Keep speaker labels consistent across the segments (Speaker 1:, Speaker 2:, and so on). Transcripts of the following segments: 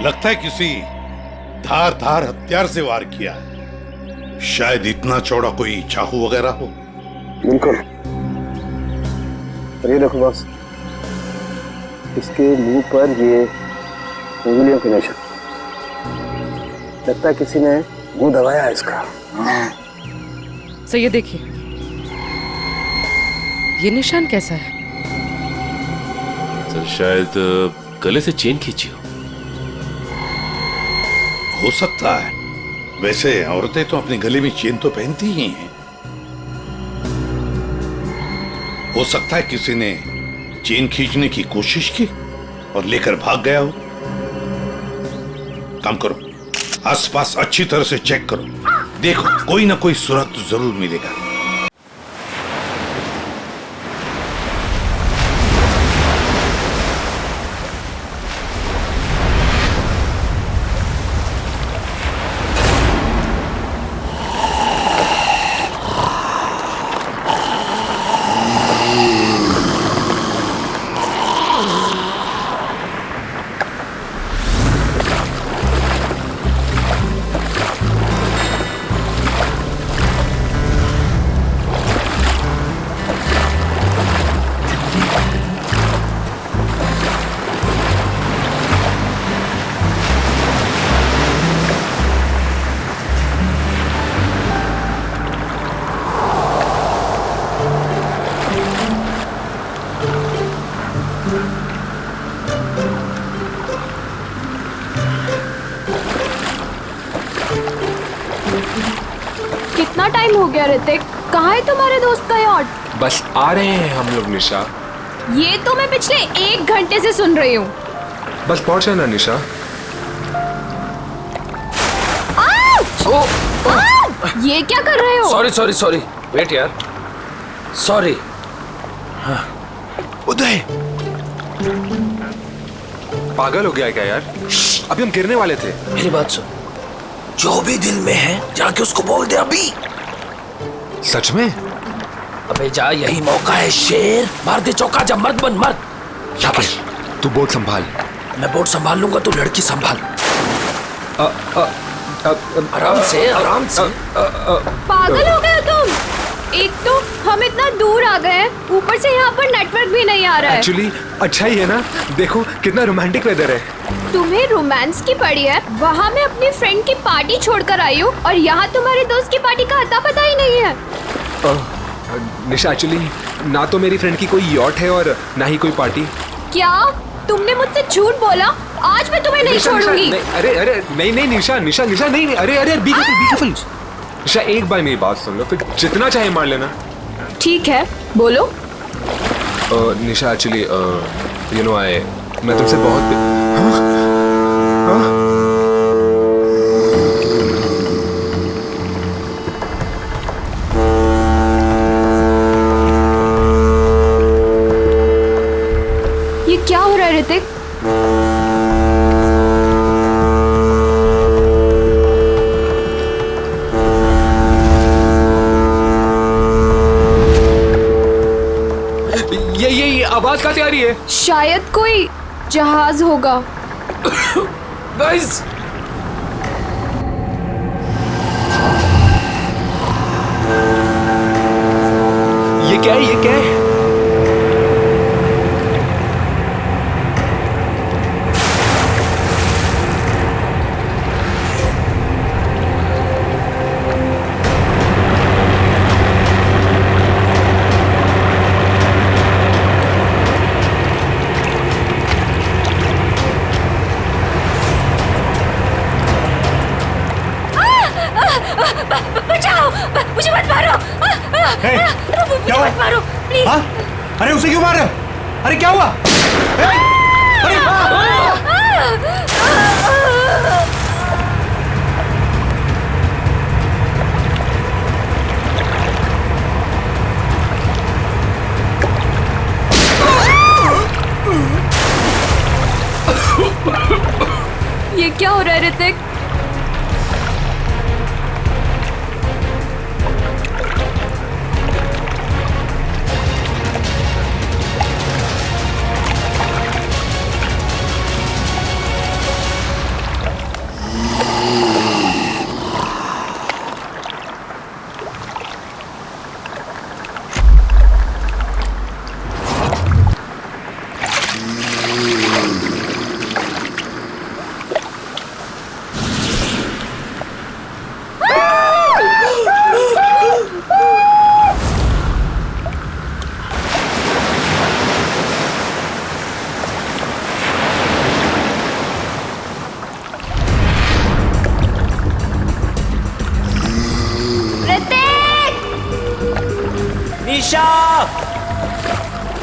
Speaker 1: लगता है किसी धार हथियार से वार किया है। शायद इतना चौड़ा कोई चाकू वगैरह हो।
Speaker 2: बिल्कुल। और ये देखो बॉस, इसके मुंह पर ये उंगलियों के निशान, लगता है किसी ने मुंह दबाया है इसका।
Speaker 3: सर ये देखिए, ये निशान कैसा है?
Speaker 4: सर शायद गले से चेन खींची
Speaker 1: हो सकता है। वैसे औरतें तो अपने गले में चेन तो पहनती ही हैं। हो सकता है किसी ने चेन खींचने की कोशिश की और लेकर भाग गया हो। काम करो, आसपास अच्छी तरह से चेक करो, देखो कोई ना कोई सुराग तो जरूर मिलेगा।
Speaker 5: कितना टाइम हो गया ऋतिक? कहाँ है तुम्हारे दोस्त का यॉट?
Speaker 6: बस आ रहे हैं हम लोग निशा।
Speaker 5: ये तो मैं पिछले 1 घंटे से सुन रही हूँ।
Speaker 6: बस पहुंचे ना निशा।
Speaker 5: ये क्या कर रहे हो?
Speaker 6: सॉरी वेट यार, सॉरी। उदय पागल हो गया है क्या यार? अभी हम गिरने वाले थे।
Speaker 7: मेरी बात सुन, जो भी दिल में है जाके उसको बोल दे अभी।
Speaker 6: सच में?
Speaker 7: अबे जा, यही मौका है शेर। मार दे चौका, जब मर्द बन मर्द। शाबाश।
Speaker 6: तू बोट संभाल।
Speaker 7: मैं बोट संभाल लूंगा, तू लड़की संभाल। आराम से आराम से।
Speaker 5: पागल हो गए हो तुम? एक तो हम इतना दूर आ गए हैं, ऊपर से यहाँ पर नेटवर्क भी नहीं आ रहा है।
Speaker 6: एक्चुअली अच्छा ही है ना, देखो कितना रोमांटिक वेदर है।
Speaker 5: तुम्हें रोमांस की पड़ी है? वहाँ मैं अपनी फ्रेंड की पार्टी छोड़कर आई हूँ और यहाँ तुम्हारे दोस्त की पार्टी का अता पता ही नहीं है।
Speaker 6: निशा एक्चुअली ना तो मेरी फ्रेंड की कोई यॉट है और ना ही कोई पार्टी।
Speaker 5: क्या तुमने मुझसे झूठ बोला? आज मैं तुम्हें नहीं छोड़ूंगी।
Speaker 6: अरे नहीं निशा नहीं, अरे बी केयरफुल। निशा एक बार मेरी बात सुन लो, फिर जितना चाहे मार लेना।
Speaker 5: ठीक है, बोलो।
Speaker 6: निशा एक्चुअली यू नो मैं तुमसे बहुत
Speaker 5: ये क्या हो रहा है ऋतिक?
Speaker 6: ये आवाज कहाँ से आ रही है?
Speaker 5: शायद कोई जहाज होगा।
Speaker 7: गाइस,
Speaker 6: ये क्या है?
Speaker 5: बचाओ, मुझे मत मारो।
Speaker 8: क्या हुआ?
Speaker 5: मत मारो प्लीज।
Speaker 8: हाँ? अरे उसे क्यों मार रहे हो? अरे क्या हुआ?
Speaker 5: ये क्या हो रहा है ऋतिक?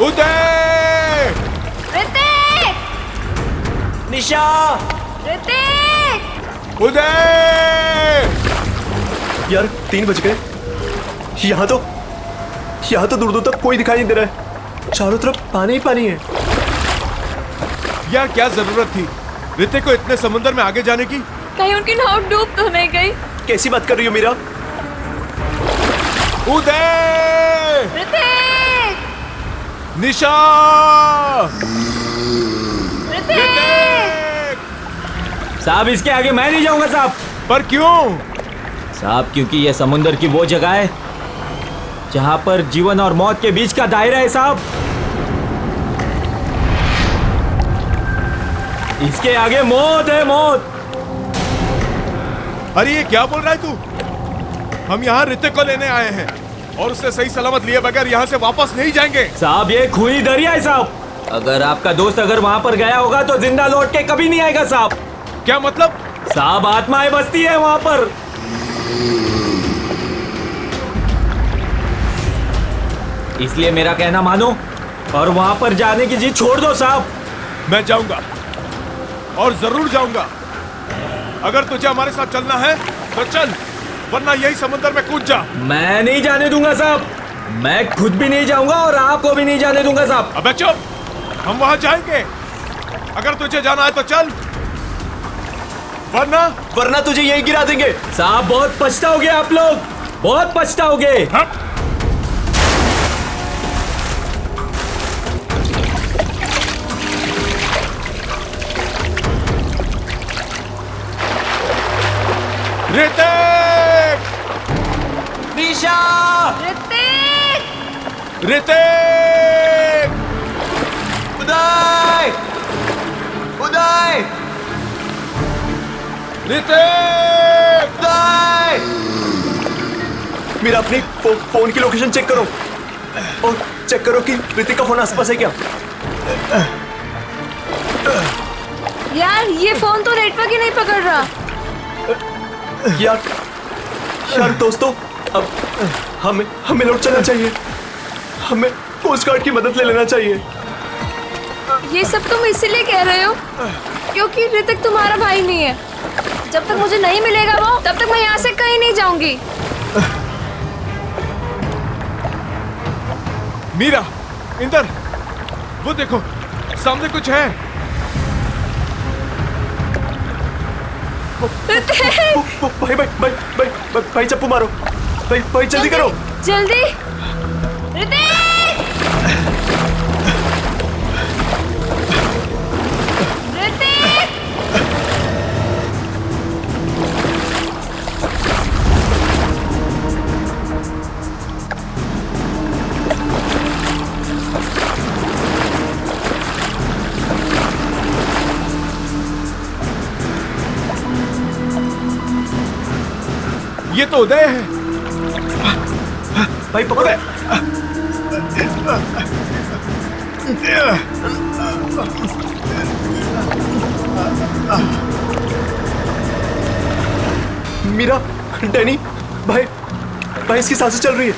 Speaker 1: उदय!
Speaker 5: ऋतिक!
Speaker 7: निशा!
Speaker 5: ऋतिक!
Speaker 1: उदय!
Speaker 9: यार 3 बज गए। यहाँ तो दूर दूर तक कोई दिखाई नहीं दे रहा है। चारों तरफ पानी ही पानी है।
Speaker 1: यार क्या जरूरत थी ऋतिक को इतने समुद्र में आगे जाने की?
Speaker 5: कहीं उनकी नाव डूब तो नहीं गई?
Speaker 9: कैसी बात कर रही हो मीरा?
Speaker 1: उदय!
Speaker 5: ऋतिक!
Speaker 1: निशा!
Speaker 5: ऋतिक!
Speaker 7: साहब इसके आगे मैं नहीं जाऊंगा साहब।
Speaker 1: पर क्यों?
Speaker 7: साहब क्योंकि यह समुंदर की वो जगह है जहां पर जीवन और मौत के बीच का दायरा है साहब। इसके आगे मौत है, मौत।
Speaker 1: अरे ये क्या बोल रहा है तू? हम यहाँ ऋतिक को लेने आए हैं और उससे सही सलामत लिए बगैर यहाँ से वापस नहीं जाएंगे।
Speaker 7: साहब ये खूनी दरिया है साहब। अगर आपका दोस्त अगर वहां पर गया होगा तो जिंदा लौट के कभी नहीं आएगा साहब।
Speaker 1: क्या मतलब?
Speaker 7: साहब आत्माएं बसती है वहां पर। इसलिए मेरा कहना मानो और वहां पर जाने की जिद छोड़ दो साहब।
Speaker 1: मैं जाऊंगा और जरूर जाऊंगा। अगर तुझे हमारे साथ चलना है तो चल, वरना यही समुद्र में कूद जा।
Speaker 7: मैं नहीं जाने दूंगा साहब। मैं खुद भी नहीं जाऊंगा और आपको भी नहीं जाने दूंगा साहब।
Speaker 1: अबे चुप, हम वहां जाएंगे। अगर तुझे जाना है तो चल, वरना
Speaker 9: तुझे यही गिरा देंगे।
Speaker 7: साहब बहुत पछताओगे आप लोग, बहुत पछताओगे।
Speaker 1: ऋतिक!
Speaker 7: निशा!
Speaker 5: ऋतिक!
Speaker 1: ऋतिक!
Speaker 7: उदय! उदय!
Speaker 1: ऋतिक!
Speaker 7: उदय!
Speaker 9: मीरा अपनी फोन की लोकेशन चेक करो और चेक करो कि ऋतिक का फोन आसपास है क्या।
Speaker 5: यार ये फोन तो नेटवर्क ही नहीं पकड़ रहा।
Speaker 9: यार दोस्तों, अब हमें लौट चलना चाहिए। हमें कोस्ट गार्ड की मदद ले लेना चाहिए।
Speaker 5: ये सब तुम इसीलिए कह रहे हो क्योंकि ऋतिक तुम्हारा भाई नहीं है। जब तक मुझे नहीं मिलेगा वो, तब तक मैं यहाँ से कहीं नहीं जाऊंगी।
Speaker 1: मीरा, इंदर, वो देखो सामने कुछ है।
Speaker 9: भाई चप्पू मारो। भाई जल्दी करो।
Speaker 5: जल्दी। ऋतिक! ऋतिक!
Speaker 1: ये तो उदय है।
Speaker 9: भाई पकड़ो। मीरा, डैनी, भाई इसकी सांसें चल रही है।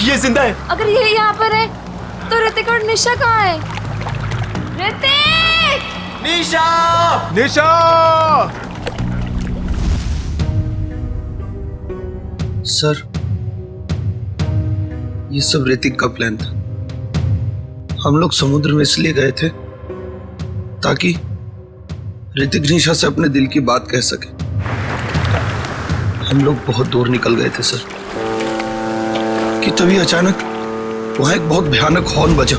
Speaker 9: ये जिंदा है।
Speaker 5: अगर ये यहाँ पर है तो ऋतिक और निशा कहाँ है? ऋतिक!
Speaker 7: निशा!
Speaker 1: निशा!
Speaker 2: सर, ये सब ऋतिक का प्लान था। हम लोग समुद्र में इसलिए गए थे ताकि ऋतिक निशा से अपने दिल की बात कह सके। हम लोग बहुत दूर निकल गए थे सर कि तभी अचानक वहां एक बहुत भयानक हॉर्न बजा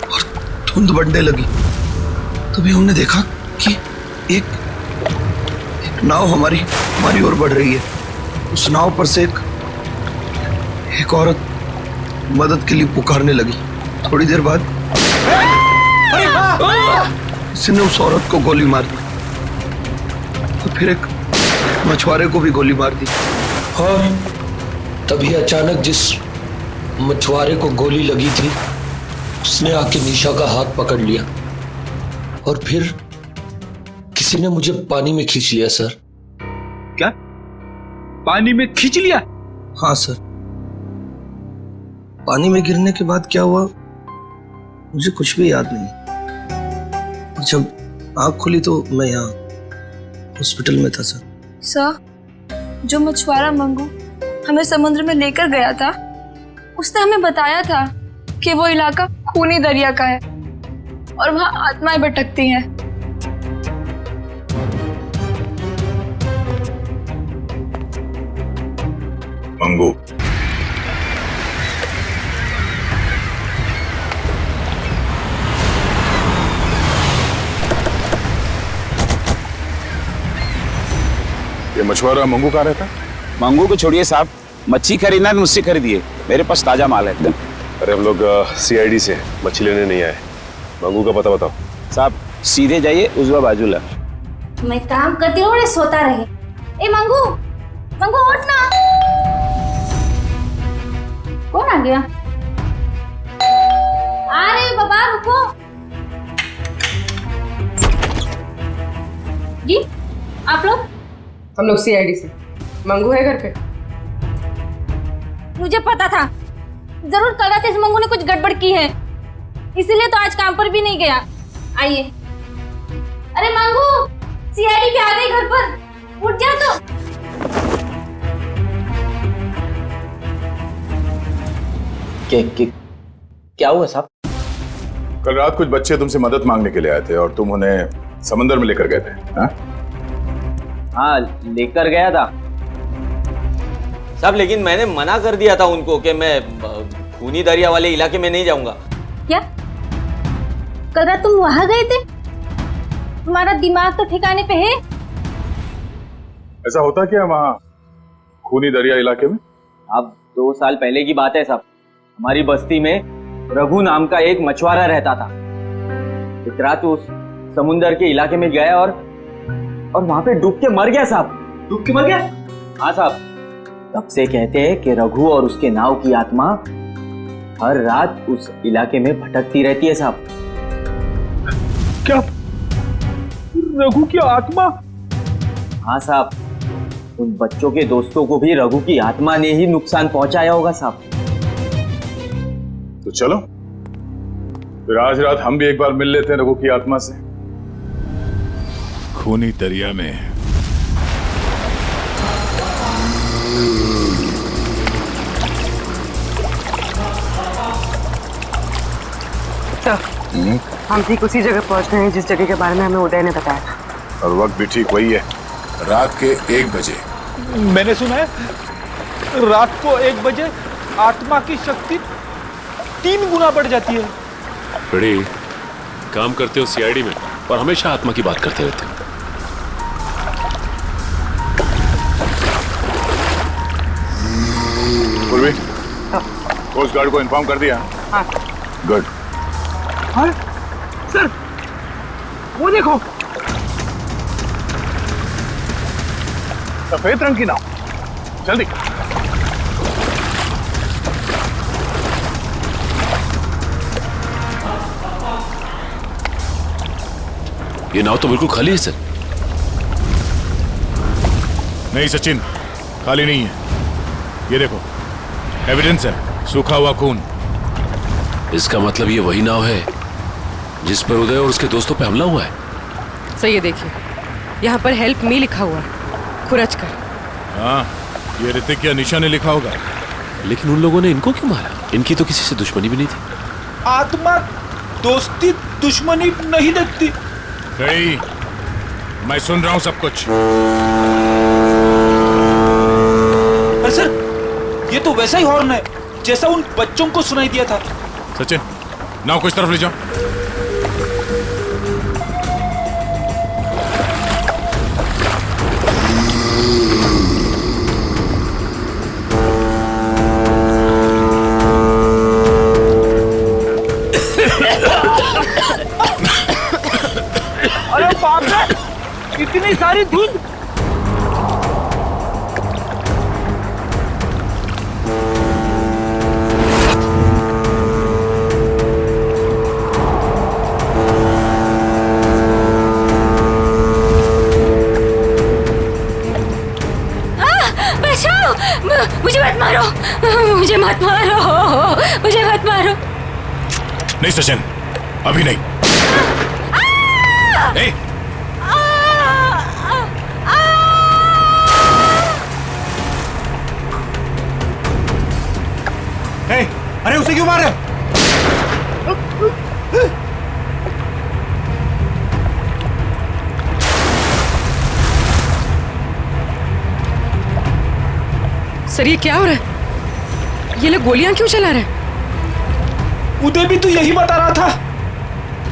Speaker 2: और धुंध बढ़ने लगी। तभी हमने देखा कि एक नाव हमारी ओर बढ़ रही है। उस नाव पर से एक औरत मदद के लिए पुकारने लगी। थोड़ी देर बाद किसी ने उस औरत को गोली मार दी और फिर एक मछुआरे को भी गोली मार दी।
Speaker 10: और तभी अचानक जिस मछुआरे को गोली लगी थी उसने आके निशा का हाथ पकड़ लिया और फिर किसी ने मुझे पानी में खींच लिया सर।
Speaker 8: क्या? पानी में खींच लिया?
Speaker 2: हाँ सर। पानी में गिरने के बाद क्या हुआ मुझे कुछ भी याद नहीं। और जब आँख खुली तो मैं यहाँ हॉस्पिटल में था सर।
Speaker 5: सर, जो मछुआरा मंगू हमें समुद्र में लेकर गया था, उसने हमें बताया था कि वो इलाका खूनी दरिया का है और वहाँ आत्माएं भटकती हैं।
Speaker 1: मंगू,
Speaker 11: ये मछुआरा मंगू कहाँ रहता?
Speaker 12: मंगू को छोड़िए साहब, मच्छी खरीदना है तो मुझसे खरीदिए, मेरे पास ताजा माल है एकदम।
Speaker 11: अरे हम लोग CID से मछली लेने नहीं आए, मंगू का पता बताओ।
Speaker 12: साहब सीधे जाइए, उजवा बाजू ला।
Speaker 13: मैं काम करती हूँ, सोता रहे। ए मंगू, मंगू उठ ना। कौन आ गया? आ रहे हो बाबा, रुको। जी आप लोग?
Speaker 3: हम लोग CID से। मंगू है घर पे?
Speaker 13: मुझे पता था, जरूर कल रात इस मंगू ने कुछ गड़बड़ की है, इसीलिए तो आज काम पर भी नहीं गया। आइए। अरे मंगू, CID पे आ गई घर पर, उठ जा तो।
Speaker 12: क्या हुआ साहब?
Speaker 11: कल रात कुछ बच्चे तुमसे मदद मांगने के लिए आए थे और तुम उन्हें समंदर में लेकर गए थे।
Speaker 7: हाँ लेकर गया था साहब, लेकिन मैंने मना कर दिया था उनको कि मैं खूनी दरिया वाले इलाके में नहीं जाऊंगा।
Speaker 13: क्या कल रात तुम वहां गए थे? तुम्हारा दिमाग तो ठिकाने पे है?
Speaker 11: ऐसा होता क्या वहाँ खूनी दरिया इलाके में?
Speaker 7: अब 2 साल पहले की बात है साहब, हमारी बस्ती में रघु नाम का एक मछुआरा रहता था। एक रात उस समुंदर के इलाके में गया और वहां पे डूब के मर गया साहब।
Speaker 9: डूब के मर गया?
Speaker 7: हाँ साहब, तब से कहते हैं कि रघु और उसके नाव की आत्मा हर रात उस इलाके में भटकती रहती है साहब।
Speaker 8: क्या रघु की आत्मा?
Speaker 7: हाँ साहब, उन बच्चों के दोस्तों को भी रघु की आत्मा ने ही नुकसान पहुंचाया होगा साहब।
Speaker 11: तो चलो फिर आज रात हम भी एक बार मिल लेते हैं रघु की आत्मा से।
Speaker 1: खूनी दरिया में
Speaker 3: हम ठीक उसी जगह पहुंच गए हैं जिस जगह के बारे में हमें उदय ने बताया था।
Speaker 11: और वक्त भी ठीक वही है, रात के 1 बजे।
Speaker 8: मैंने सुना है रात को 1 बजे आत्मा की शक्ति 3 गुना बढ़ जाती है।
Speaker 4: बड़े काम करते हो CID में और हमेशा आत्मा की बात करते रहते हो।
Speaker 11: पूर्वी, कोस्ट गार्ड को इन्फॉर्म कर दिया?
Speaker 3: हाँ।
Speaker 11: गुड।
Speaker 8: हाँ सर, वो देखो,
Speaker 11: सफेद रंग की नाव, जल्दी।
Speaker 4: ये नाव तो बिल्कुल खाली है सर।
Speaker 1: नहीं सचिन, खाली नहीं है। ये देखो, एविडेंस है, सूखा हुआ खून।
Speaker 4: इसका मतलब ये वही नाव है जिस पर उदय और उसके दोस्तों पे हमला हुआ है।
Speaker 3: सर ये देखिए, यहाँ पर हेल्प मी लिखा हुआ है, खुरच कर।
Speaker 1: हाँ, ये ऋतिक या निशा ने लिखा होगा।
Speaker 4: लेकिन उन लोगों ने इनको क्यों मारा? इनकी तो किसी से दुश्मनी भी नहीं थी।
Speaker 8: आत्मा दोस्ती दुश्मनी नहीं देखती।
Speaker 1: गई, मैं सुन रहा हूं सब कुछ।
Speaker 8: अरे सर, ये तो वैसा ही हॉर्न है जैसा उन बच्चों को सुनाई दिया था।
Speaker 1: सचिन, नाव को इस तरफ ले जाओ।
Speaker 8: अरे बाप रे, इतनी सारी धुंध।
Speaker 13: बचाओ, मुझे मत मारो, मुझे मत मारो, मुझे मत मारो।
Speaker 1: नहीं सचिन, अभी नहीं। ए!
Speaker 8: ए, अरे उसे क्यों मार रहे हो?
Speaker 3: सर ये क्या हो रहा है? ये लोग गोलियां क्यों चला रहे हैं?
Speaker 8: उदय भी तो यही बता रहा था।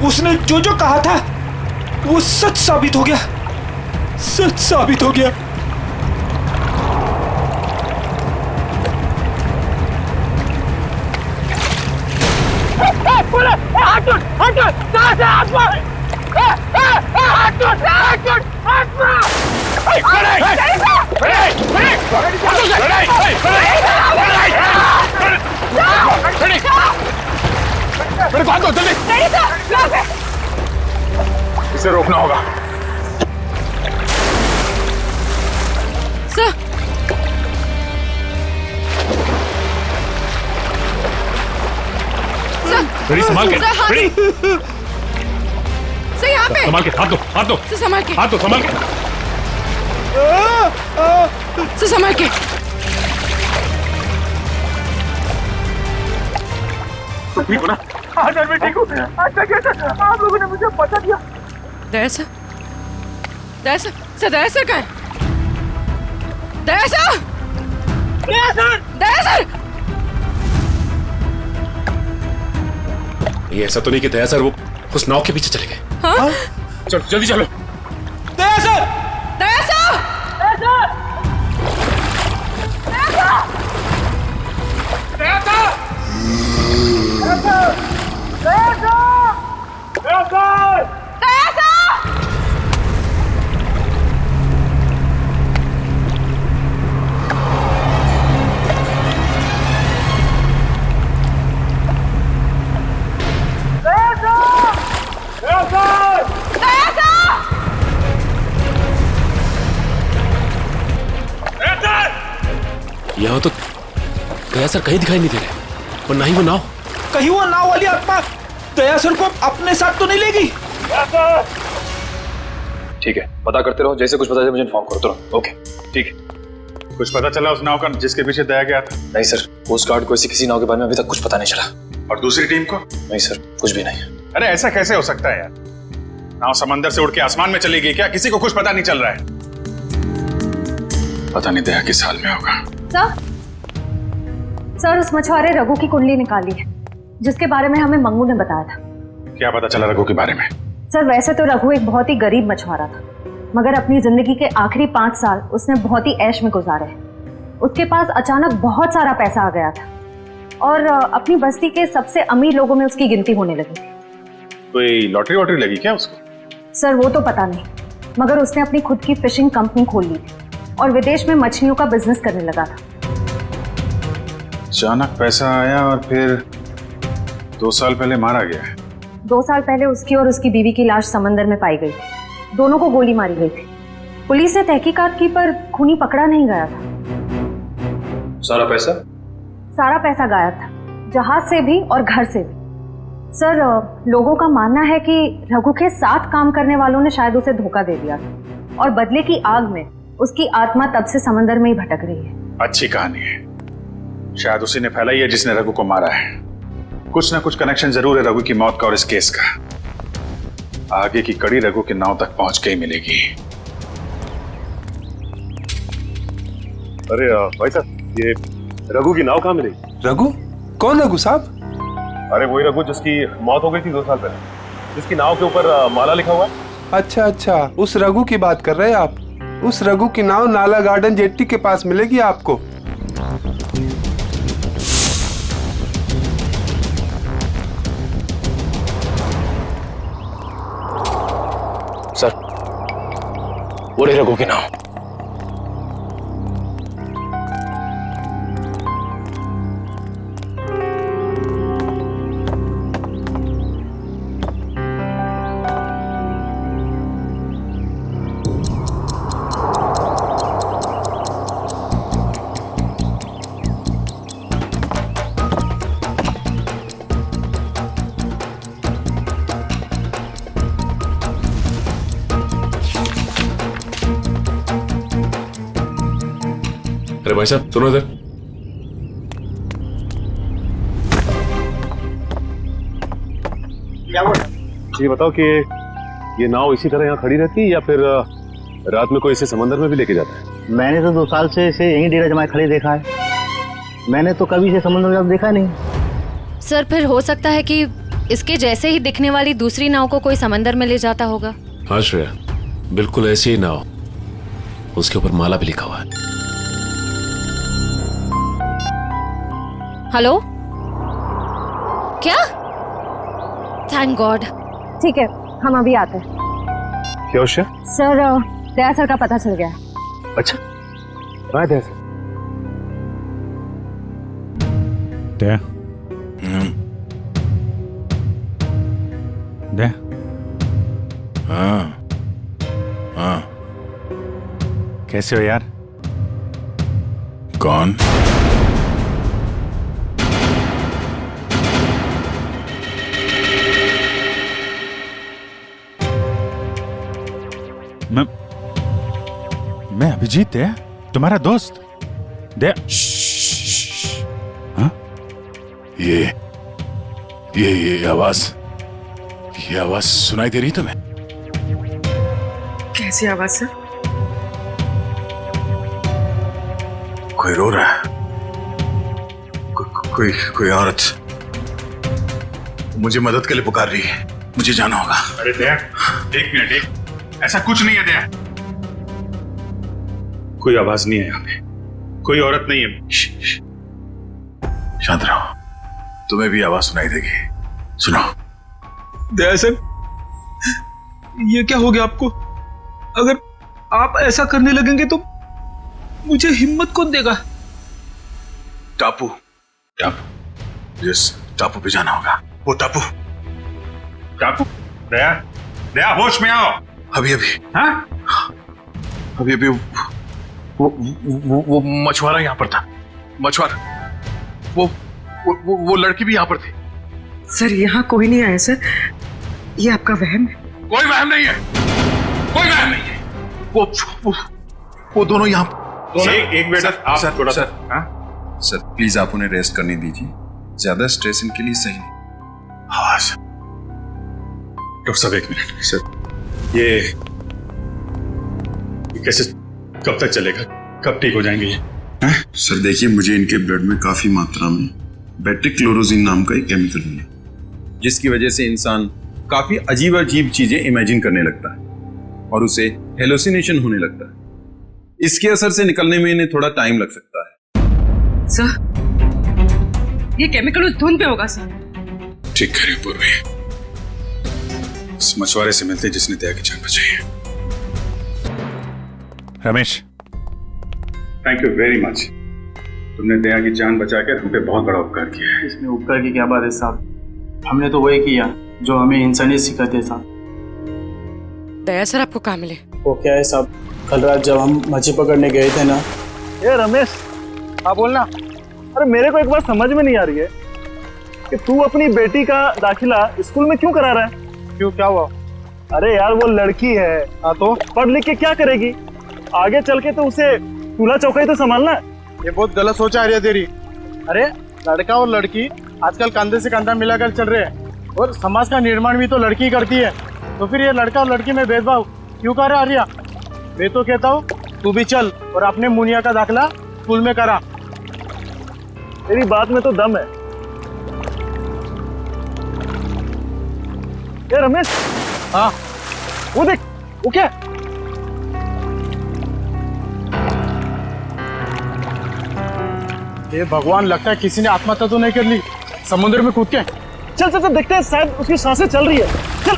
Speaker 8: उसने जो जो कहा था वो सच साबित हो गया। सच साबित हो गया।
Speaker 11: इसे रोकना होगा।
Speaker 3: सर
Speaker 1: बड़ी संभाल के, बड़ी
Speaker 3: सर यहाँ पे
Speaker 1: संभाल के, हाथ दो, हाथ दो,
Speaker 3: सर संभाल के,
Speaker 1: हाथ दो, संभाल के।
Speaker 3: सर संभाल के।
Speaker 1: तुम ठीक हो ना?
Speaker 8: हाँ सर मैं ठीक हूँ। अच्छा कैसे आप लोगों ने मुझे बता दिया?
Speaker 3: दया सर, दया सर, सर दया सर कहाँ है? दया सर, दया सर, दया सर।
Speaker 4: ये ऐसा तो नहीं कि दया सर वो उस नाव के पीछे चले गए?
Speaker 3: हाँ?
Speaker 4: चलो जल्दी चलो।
Speaker 8: दया सर,
Speaker 3: दया सर,
Speaker 8: दया सर, दया सर, दया सर, दया सर, दया सर, दया सर, दया सर।
Speaker 4: यहाँ तो दया सर कहीं दिखाई नहीं दे रहे और ना ही वो नाव।
Speaker 8: कहीं वो नाव वाली आत्मा दया सर को अपने साथ तो नहीं लेगी?
Speaker 6: ठीक है, पता करते रहो, जैसे कुछ पता चले मुझे इन्फॉर्म करो तुरंत। ओके ठीक है।
Speaker 11: कुछ पता चला उस नाव का जिसके पीछे दया गया था?
Speaker 6: नहीं सर, कोस्ट गार्ड को ऐसी किसी नाव के बारे में अभी तक कुछ पता नहीं चला।
Speaker 11: और दूसरी टीम को?
Speaker 6: नहीं सर, कुछ भी नहीं।
Speaker 11: अरे ऐसा कैसे हो सकता है यार? नाव समंदर से उड़ के आसमान में चली गई क्या? किसी को कुछ पता नहीं चल रहा है। पता नहीं दया किस हाल में होगा।
Speaker 14: सर उस मछुआरे रघु की कुंडली निकाली है जिसके बारे में हमें मंगू ने बताया था।
Speaker 11: क्या पता चला रघु के बारे में?
Speaker 14: सर वैसे तो रघु एक बहुत ही गरीब मछुआरा था, मगर अपनी जिंदगी के आखिरी 5 साल उसने बहुत ही ऐश में गुजारे हैं। उसके पास अचानक बहुत सारा पैसा आ गया था और अपनी बस्ती के सबसे अमीर लोगों में उसकी गिनती होने लगी।
Speaker 11: कोई लॉटरी वॉटरी लगी क्या उसको?
Speaker 14: सर वो तो पता नहीं, मगर उसने अपनी खुद की फिशिंग कंपनी खोल ली थी और विदेश में मछलियों का बिजनेस करने लगा था।
Speaker 11: अचानक पैसा आया और फिर 2 साल पहले मारा गया है।
Speaker 14: 2 साल पहले उसकी और उसकी बीवी की लाश समंदर में पाई गई थी। दोनों को गोली मारी गई थी। पुलिस ने तहकीकात की पर खूनी पकड़ा नहीं गया था।
Speaker 6: सारा पैसा?
Speaker 14: सारा पैसा गायब था, जहाज से भी और घर से भी। सर लोगों का मानना है कि रघु के साथ काम करने वालों ने शायद उसे धोखा दे दिया था और बदले की आग में उसकी आत्मा तब से समंदर में ही भटक रही है।
Speaker 11: अच्छी कहानी है, शायद उसी ने फैलाई है जिसने रघु को मारा है। कुछ ना कुछ कनेक्शन जरूर है रघु की मौत का और इस केस का। आगे की कड़ी रघु के नाव तक पहुंच के ही मिलेगी।
Speaker 15: अरे भाई साहब, ये रघु की नाव कहाँ मिलेगी?
Speaker 16: रघु? कौन रघु साहब?
Speaker 15: अरे वही रघु जिसकी मौत हो गई थी 2 साल पहले, जिसकी नाव के ऊपर माला लिखा हुआ है।
Speaker 16: अच्छा अच्छा, उस रघु की बात कर रहे हैं आप। उस रघु की नाव नाला गार्डन जेट्टी के पास मिलेगी आपको।
Speaker 4: सर वो रही रघु की नाव। अरे भाई साहब सुनो इधर।
Speaker 15: क्या हुआ? ये बताओ कि ये नाव इसी तरह यहाँ खड़ी रहती है या फिर रात में कोई इसे समंदर में भी लेके जाता है?
Speaker 17: मैंने तो 2 साल से इसे यहीं डेरा जमाए खड़े देखा है। मैंने तो कभी इसे समुद्र में देखा नहीं।
Speaker 14: सर फिर हो सकता है कि इसके जैसे ही दिखने वाली दूसरी नाव को कोई समंदर में ले जाता होगा।
Speaker 4: हाँ श्रेया, बिल्कुल ऐसी ही नाव, उसके ऊपर माला भी लिखा हुआ है।
Speaker 14: हेलो, क्या? Thank God. ठीक है, हम अभी आते हैं।
Speaker 15: क्या हुआ?
Speaker 14: सर दया सर का पता चल गया।
Speaker 15: अच्छा, बाय दया सर।
Speaker 18: दया, दया।
Speaker 1: हाँ हाँ,
Speaker 18: कैसे हो यार?
Speaker 1: कौन?
Speaker 18: मैं अभिजीत है, तुम्हारा दोस्त। दया। हाँ?
Speaker 1: ये आवाज सुनाई दे रही तुम्हें?
Speaker 3: कैसी आवाज सर?
Speaker 11: कोई रो रहा है। कोई औरत मुझे मदद के लिए पुकार रही है। मुझे जाना होगा।
Speaker 15: अरे दया, एक मिनट, ऐसा कुछ नहीं है दया। कोई आवाज नहीं है यहाँ पे, कोई औरत नहीं है।
Speaker 11: शांत रहो, तुम्हें भी आवाज सुनाई देगी। सुनो।
Speaker 8: दया सर, ये क्या हो गया आपको? अगर आप ऐसा करने लगेंगे तो मुझे हिम्मत कौन देगा?
Speaker 11: टापू, जिस टापू पे जाना होगा, वो टापू।
Speaker 15: दया होश में आओ।
Speaker 11: अभी वो मछुआरा यहाँ पर था। मछुआरा, वो लड़की भी यहाँ पर थी।
Speaker 3: सर यहाँ कोई नहीं आया सर, ये आपका वहम है।
Speaker 11: कोई वहम नहीं है, कोई वहम नहीं है। वो दोनों यहाँ।
Speaker 15: एक मिनट, आप थोड़ा सा।
Speaker 19: सर प्लीज आप उन्हें रेस्ट करने दीजिए, ज्यादा स्ट्रेस इनके लिए सही नहीं।
Speaker 11: हाँ सर।
Speaker 15: डॉक्टर साहब एक मिनट। सर ये कैसे, कब तक चलेगा? कब ठीक हो जाएंगे ये?
Speaker 19: सर देखिए, मुझे इनके ब्लड में काफी मात्रा में बेट्रिक्लोरोजिन नाम का एक केमिकल मिला, जिसकी वजह से इंसान काफी अजीब चीजें इमेजिन करने लगता है और उसे हेलुसिनेशन होने लगता है। इसके असर से निकलने में इन्हें थोड़ा टाइम लग सकता है।
Speaker 3: सर ये केमिकल उस धुंध पे होगा सर।
Speaker 11: ठीक कह रही हो पूर्वी। इस मछुआरे से मिलते जिसने दया की जान बचाई है।
Speaker 18: Ramesh,
Speaker 15: thank you very much. तुमने दया की जान बचा के हम पे बहुत बड़ा उपकार किया है।
Speaker 17: इसमें उपकार की क्या बात है साहब? हमने तो वही किया जो हमें इंसानियत सिखाते साहब।
Speaker 3: दया सर आपको कहाँ मिले?
Speaker 17: वो क्या है साहब, कल रात जब हम मछली पकड़ने गए थे ना।
Speaker 8: ए रमेश, हाँ बोलना। अरे मेरे को एक बात समझ में नहीं आ रही है कि तू अपनी बेटी का दाखिला स्कूल में क्यों करा रहा है? क्यों, क्या हुआ? अरे यार वो लड़की है। हाँ तो पढ़ लिख के क्या करेगी? आगे चल के तो उसे चूल्हा चौका ही तो संभालना है।
Speaker 20: ये बहुत गलत सोच आ रही है तेरी। अरे लड़का और लड़की आजकल कंधे से कंधा मिलाकर चल रहे हैं और समाज का निर्माण भी तो लड़की करती है। तो फिर ये लड़का और लड़की में भेदभाव क्यों कर रहा आर्या? मैं तो कहता हूँ तू भी चल और अपने मुनिया का दाखिला स्कूल में करा।
Speaker 8: तेरी बात में तो दम है। ये रमेश, हाँ वो देख, वो क्या?
Speaker 20: ये भगवान, लगता है किसी ने आत्महत्या तो नहीं कर ली समुद्र में कूद के।
Speaker 8: चल चल चल देखते हैं, शायद उसकी सांसें चल रही है। चल।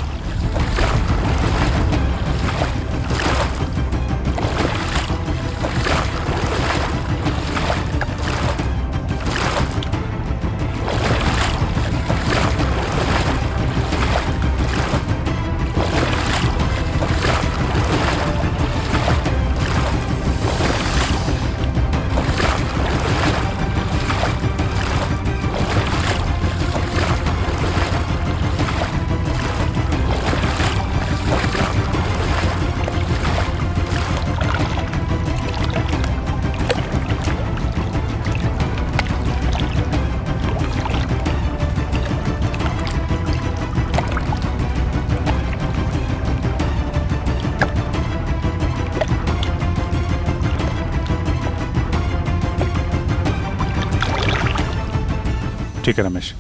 Speaker 18: ठीक है रमेश,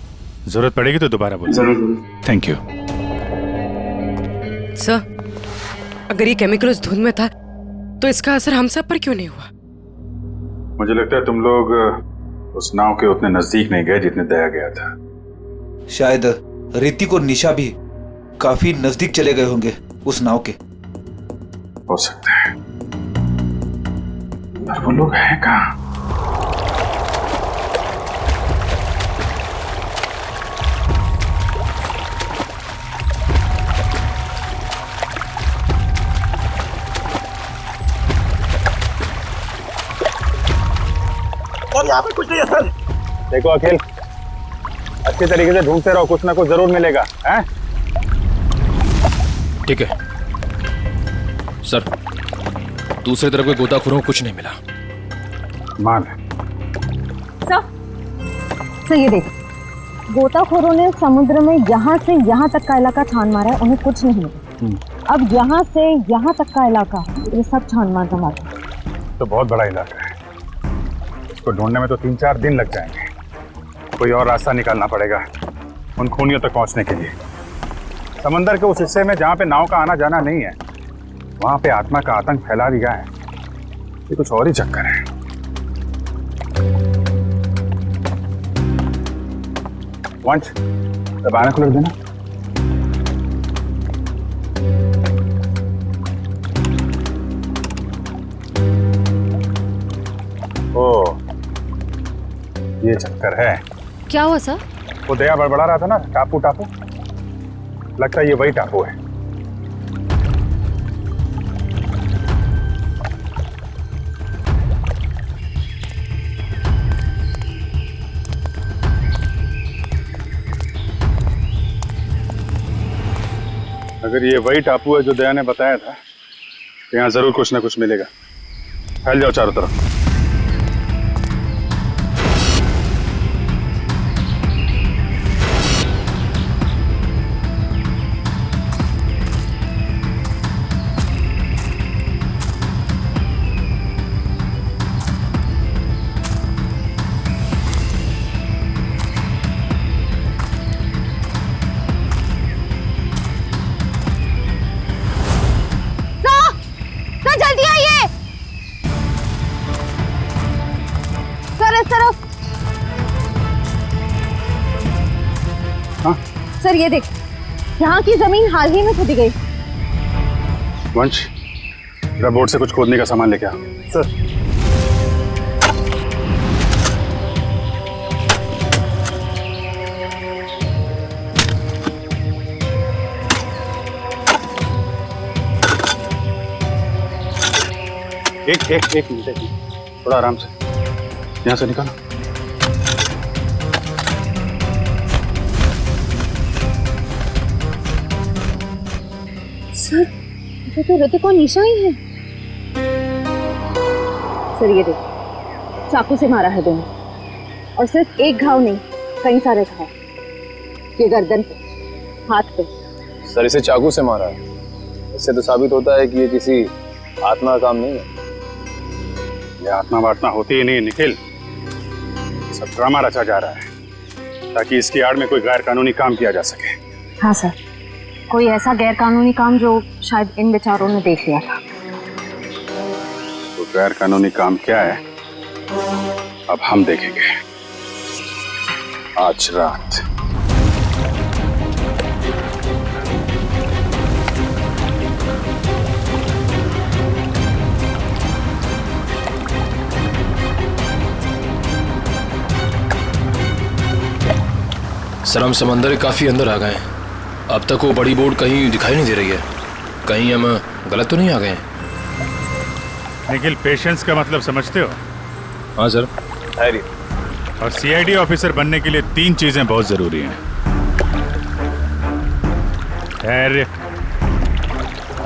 Speaker 18: जरूरत पड़ेगी तो दोबारा बोलो।
Speaker 11: जरूर।
Speaker 18: Thank you.
Speaker 3: सर, अगर ये केमिकल उस धुंध में था तो इसका असर हम सब पर क्यों नहीं हुआ?
Speaker 11: मुझे लगता है तुम लोग उस नाव के उतने नजदीक नहीं गए जितने दया गया था।
Speaker 21: शायद ऋतिक और निशा भी काफी नजदीक चले गए होंगे उस नाव के।
Speaker 11: हो सकता है, पर वो लोग हैं कहाँ?
Speaker 8: सर यहाँ पे कुछ नहीं है सर।
Speaker 11: देखो अखिल, अच्छी तरीके से ढूंढते रहो, कुछ ना कुछ जरूर मिलेगा। हैं?
Speaker 22: ठीक है सर, दूसरी तरफ के गोताखोरों को कुछ नहीं मिला।
Speaker 11: मान
Speaker 14: सर ये देख, गोताखोरों ने समुद्र में यहाँ से यहाँ तक का इलाका छान मारा है, उन्हें कुछ नहीं मिला। अब यहाँ से यहाँ तक का इलाका ये सब छान मारना मारा।
Speaker 11: तो बहुत बड़ा इलाका है, इसको ढूंढने में तो 3-4 दिन लग जाएंगे। कोई और रास्ता निकालना पड़ेगा उन खूनियों तक पहुंचने के लिए। समंदर के उस हिस्से में जहाँ पे नाव का आना जाना नहीं है, वहां पे आत्मा का आतंक फैला दिया है। ये कुछ और ही चक्कर है। वंश, बायनोकुलर देना। ओ, ये चक्कर है।
Speaker 14: क्या हुआ सर?
Speaker 11: वो दया बड़बड़ा रहा था ना, टापू टापू, लगता है ये वही टापू है। अगर ये वही टापू है जो दया ने बताया था, तो यहाँ जरूर कुछ ना कुछ मिलेगा। फैल जाओ चारों तरफ।
Speaker 13: सर जल्दी आइए। सर इस तरफ।
Speaker 11: हाँ?
Speaker 14: सर ये देख, यहाँ की जमीन हाल ही में खुदी गई।
Speaker 11: वंश, जरा बोट से कुछ खोदने का सामान लेके आ। सर। एक मिनट, थोड़ा आराम से, यहाँ से निकालो।
Speaker 14: सर ये तो ऋतिक और निशा ही है। सर ये देख, चाकू से मारा है दोनों, और सिर्फ एक घाव नहीं, कई सारे घाव। ये गर्दन पे, हाथ पे।
Speaker 9: सर इसे चाकू से मारा है, इससे तो साबित होता है कि ये किसी आत्मा का काम नहीं है।
Speaker 11: ये आत्मा वात्मा होती ही नहीं निखिल, सब ड्रामा रचा जा रहा है ताकि इसकी आड़ में कोई गैर कानूनी काम किया जा सके।
Speaker 14: हाँ सर, कोई ऐसा गैर कानूनी काम जो शायद इन बेचारों ने देख लिया था।
Speaker 11: तो गैर कानूनी काम क्या है, अब हम देखेंगे आज रात।
Speaker 22: सर हम समंदर के काफी अंदर आ गए हैं। अब तक वो बड़ी बोट कहीं दिखाई नहीं दे रही है। कहीं हम गलत तो नहीं आ गए हैं?
Speaker 18: निखिल, पेशेंस का मतलब समझते हो?
Speaker 22: हाँ सर।
Speaker 9: धैर्य।
Speaker 18: और सीआईडी ऑफिसर बनने के लिए 3 चीजें बहुत जरूरी हैं। धैर्य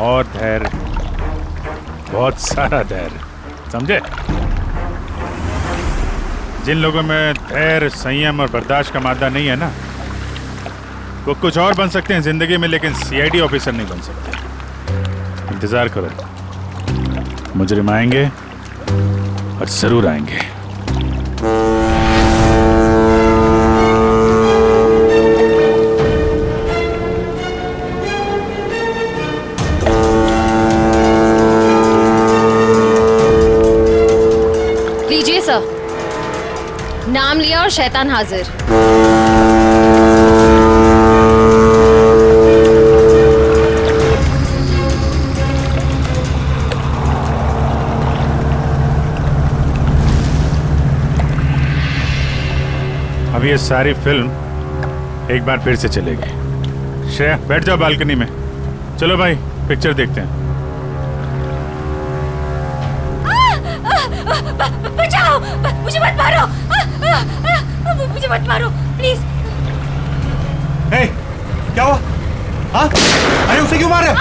Speaker 18: और धैर्य, बहुत सारा धैर्य, समझे? जिन लोगों में धैर्य, संयम और बर्दाश्त का मादा नहीं है ना, वो कुछ और बन सकते हैं जिंदगी में, लेकिन सीआईडी ऑफिसर नहीं बन सकते। इंतजार करो, मुजरिम आएंगे और जरूर आएंगे।
Speaker 3: नाम लिया और शैतान हाजिर।
Speaker 18: अब ये सारी फिल्म एक बार फिर से चलेगी। श्रेया बैठ जाओ बालकनी में। चलो भाई पिक्चर देखते हैं।
Speaker 13: बचाओ, मुझे मत मारो, मुझे मत मारो प्लीज।
Speaker 9: क्या हुआ? हाँ? अरे उसे क्यों मार रहे हो?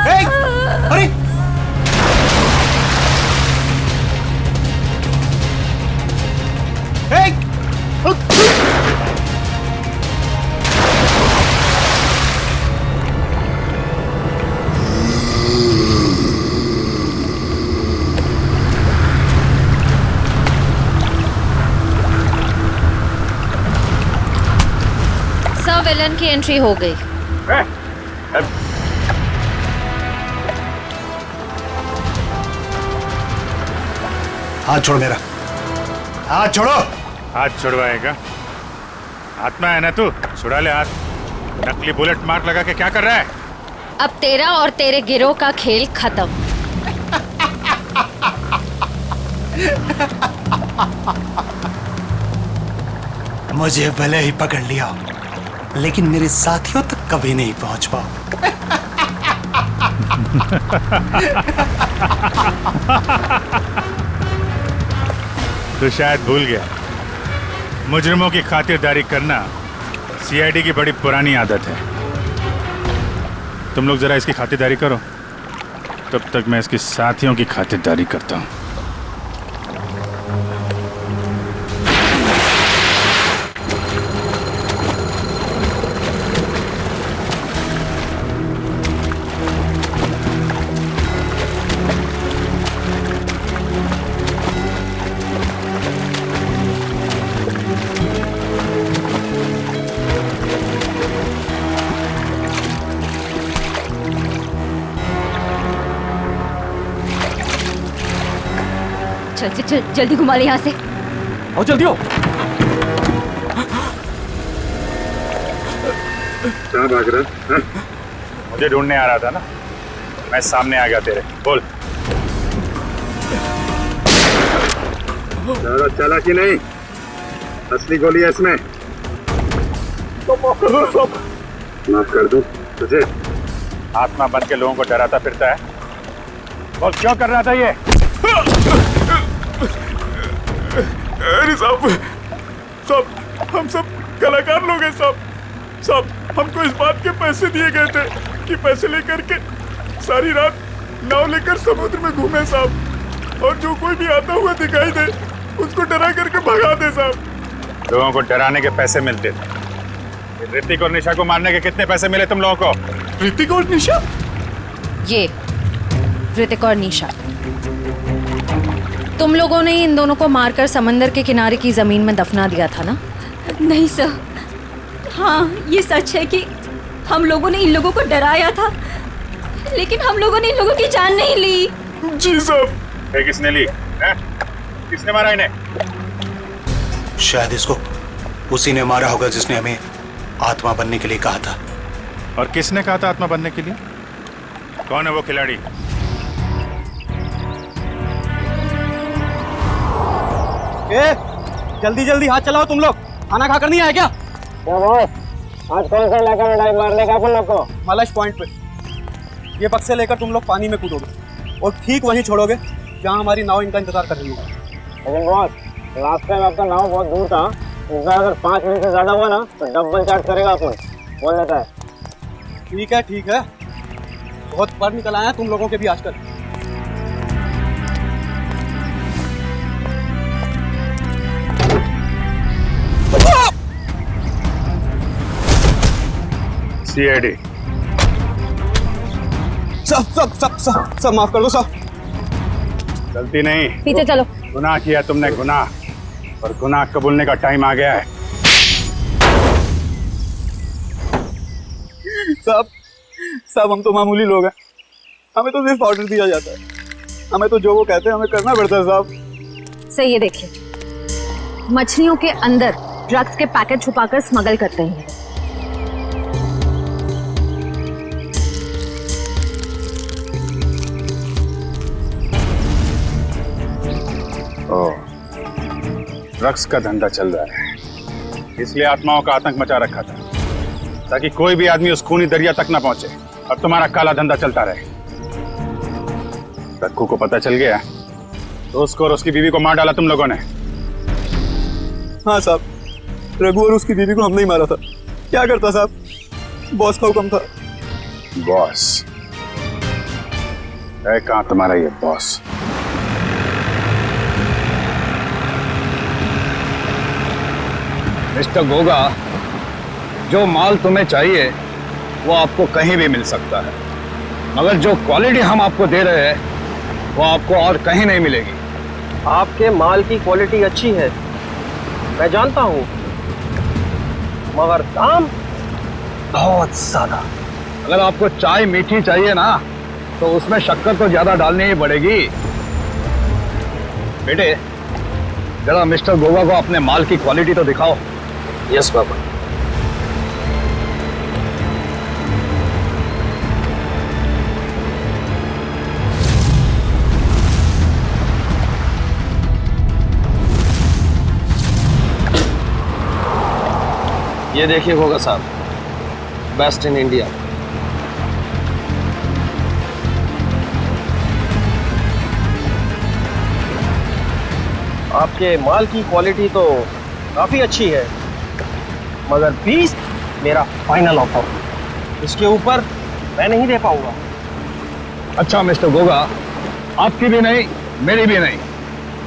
Speaker 9: अरे
Speaker 3: विलन की एंट्री हो गई।
Speaker 9: हाथ छोड़ मेरा, हाथ छोड़ो।
Speaker 18: हाथ छुड़वाएगा? आत्मा है ना तू, छुड़ा ले हाथ। नकली बुलेट मार्क लगा के क्या कर रहा है?
Speaker 3: अब तेरा और तेरे गिरोह का खेल खत्म।
Speaker 9: मुझे भले ही पकड़ लिया, लेकिन मेरे साथियों तक कभी नहीं पहुंच पाओ।
Speaker 18: तू शायद भूल गया, मुजरिमों की खातिरदारी करना सीआईडी की बड़ी पुरानी आदत है। तुम लोग जरा इसकी खातिरदारी करो, तब तक मैं इसके साथियों की खातिरदारी करता हूँ।
Speaker 13: चल जल्दी घुमा ले यहाँ से।
Speaker 9: आओ जल्दी हो।
Speaker 11: कहाँ भाग रहा? मुझे ढूंढने आ रहा था ना, मैं सामने आ गया तेरे। बोल। ज्यादा चालाकी नहीं, असली गोली है इसमें। माफ कर दूं तुझे? आत्मा बन के लोगों को डराता फिरता है। बोल क्यों कर रहा था ये?
Speaker 1: अरे साहब, हम सब कलाकार लोग हैं साहब। हमको इस बात के पैसे दिए गए थे कि पैसे लेकर के सारी रात नाव लेकर समुद्र में घूमे साहब, और जो कोई भी आता हुआ दिखाई दे उसको डरा करके भगा दे साहब।
Speaker 11: लोगों को डराने के पैसे मिलते थे। ऋतिक और निशा को मारने के कितने पैसे मिले तुम लोगों को?
Speaker 1: ऋतिक और निशा?
Speaker 3: ये ऋतिक और निशा, तुम लोगों ने इन दोनों को मारकर समंदर के किनारे की जमीन में दफना दिया था ना?
Speaker 13: नहीं सर, हाँ ये सच है कि हम लोगों ने इन लोगों को डराया था, लेकिन हम लोगों ने इन लोगों की जान नहीं ली।
Speaker 1: जी साहब।
Speaker 11: किसने ली है? किसने मारा इन्हें?
Speaker 9: शायद इसको उसी ने मारा होगा जिसने हमें आत्मा बनने के लिए कहा था।
Speaker 18: और किसने कहा था आत्मा बनने के लिए? कौन है वो खिलाड़ी?
Speaker 20: जल्दी जल्दी हाथ चलाओ तुम लोग, खाना खाकर नहीं आए क्या?
Speaker 7: आज कौन सा इलाका में डाइव मारने का अपन लोग को?
Speaker 20: मलश पॉइंट पे। ये बक्से लेकर तुम लोग पानी में कूदोगे और ठीक वहीं छोड़ोगे जहाँ हमारी नाव इनका इंतजार कर रही होगी।
Speaker 7: लेकिन बॉस, लास्ट टाइम आपका नाव बहुत दूर था, इस बार अगर 5 मिनट से ज्यादा हुआ ना तो डबल चार्ज करेगा अपन, बोल देता है।
Speaker 20: ठीक है, बहुत पर निकल आए हैं तुम लोगों के भी आजकल।
Speaker 11: सीआईडी।
Speaker 20: सब माफ कर दो साहब।
Speaker 11: गलती नहीं,
Speaker 13: पीछे चलो।
Speaker 11: गुनाह किया तुमने, गुनाह, और गुनाह कबूलने का टाइम आ गया है।
Speaker 20: साहब हम तो मामूली लोग हैं, हमें तो सिर्फ ऑर्डर दिया जाता है, हमें तो जो वो कहते हैं हमें करना पड़ता है साहब।
Speaker 14: से ये देखिए, मछलियों के अंदर ड्रग्स के पैकेट छुपाकर स्मगल करते हैं।
Speaker 11: ड्रग्स का धंधा चल रहा है, इसलिए आत्माओं का आतंक मचा रखा था ताकि कोई भी आदमी उस खूनी दरिया तक ना पहुंचे और तुम्हारा काला धंधा चलता रहे। रक्कू को पता चल गया तो उसको और उसकी बीवी को मार डाला तुम लोगों ने।
Speaker 9: हाँ साहब, रघु और उसकी बीवी को हमने ही मारा था। क्या करता साहब, बॉस का हुक्म था।
Speaker 11: बॉस है कहां तुम्हारा ये बॉस?
Speaker 2: मिस्टर गोगा, जो माल तुम्हें चाहिए वो आपको कहीं भी मिल सकता है, मगर जो क्वालिटी हम आपको दे रहे हैं वो आपको और कहीं नहीं मिलेगी।
Speaker 10: आपके माल की क्वालिटी अच्छी है, मैं जानता हूँ, मगर दाम बहुत ज्यादा।
Speaker 2: अगर आपको चाय मीठी चाहिए ना तो उसमें शक्कर तो ज्यादा डालनी ही पड़ेगी। बेटे, जरा मिस्टर गोगा को अपने माल की क्वालिटी तो दिखाओ।
Speaker 10: यस बाबा। ये देखिए गोगा साहब, बेस्ट इन इंडिया। आपके माल की क्वालिटी तो काफी अच्छी है, मगर 20 मेरा फाइनल ऑफर, इसके ऊपर मैं नहीं दे पाऊंगा।
Speaker 2: अच्छा मिस्टर गोगा, आपकी भी नहीं मेरी भी नहीं,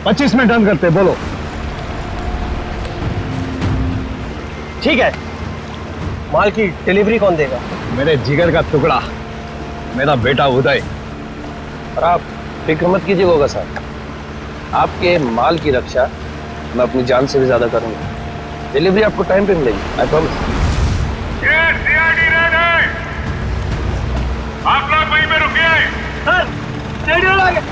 Speaker 2: 25 में डन करते, बोलो।
Speaker 10: ठीक है, माल की डिलीवरी कौन देगा?
Speaker 2: मेरे जिगर का टुकड़ा, मेरा बेटा उदय।
Speaker 10: और आप फिक्र मत कीजिए गोगा साहब, आपके माल की रक्षा मैं अपनी जान से भी ज्यादा करूंगा। डिलीवरी आपको टाइम पे मिलेगी, आई प्रॉमिस।
Speaker 1: आप लोग वहीं पे रुकिए।
Speaker 10: सर, रेडियो आ गया।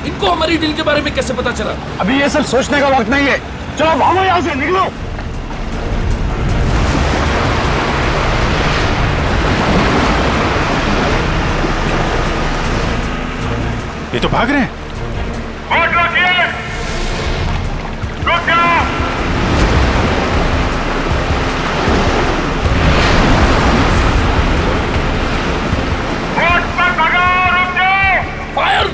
Speaker 22: इनको हमारी डील के बारे में कैसे पता चला?
Speaker 2: अभी ये सब सोचने का वक्त नहीं है, चलो भागो यहाँ से, निकलो।
Speaker 18: ये तो भाग रहे हैं।
Speaker 22: फायर!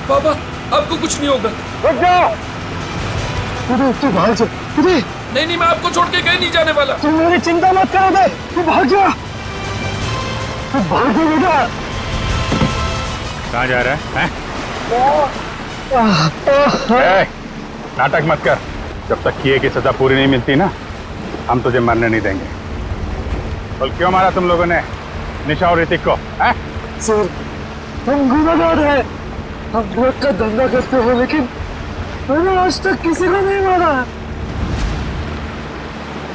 Speaker 22: बाबा, आपको कुछ नहीं होगा।
Speaker 2: रुक जाओ। तू भाग जा।
Speaker 22: नहीं, मैं आपको छोड़ के कहीं नहीं जाने वाला।
Speaker 2: तुम मेरी चिंता मत करो दे, तू भाग जा। तू भाग जा बेटा।
Speaker 18: कहाँ जा रहा है?
Speaker 11: नाटक मत कर, जब तक किए की सजा पूरी नहीं मिलती ना, हम तुझे मरने नहीं देंगे। बोल, क्यों मारा तुम लोगों ने निशा और ऋतिक को?
Speaker 2: सर, हम गुनहगार हैं, हम ड्रग का धंधा करते हो, लेकिन मैंने आज तक किसी को नहीं मारा।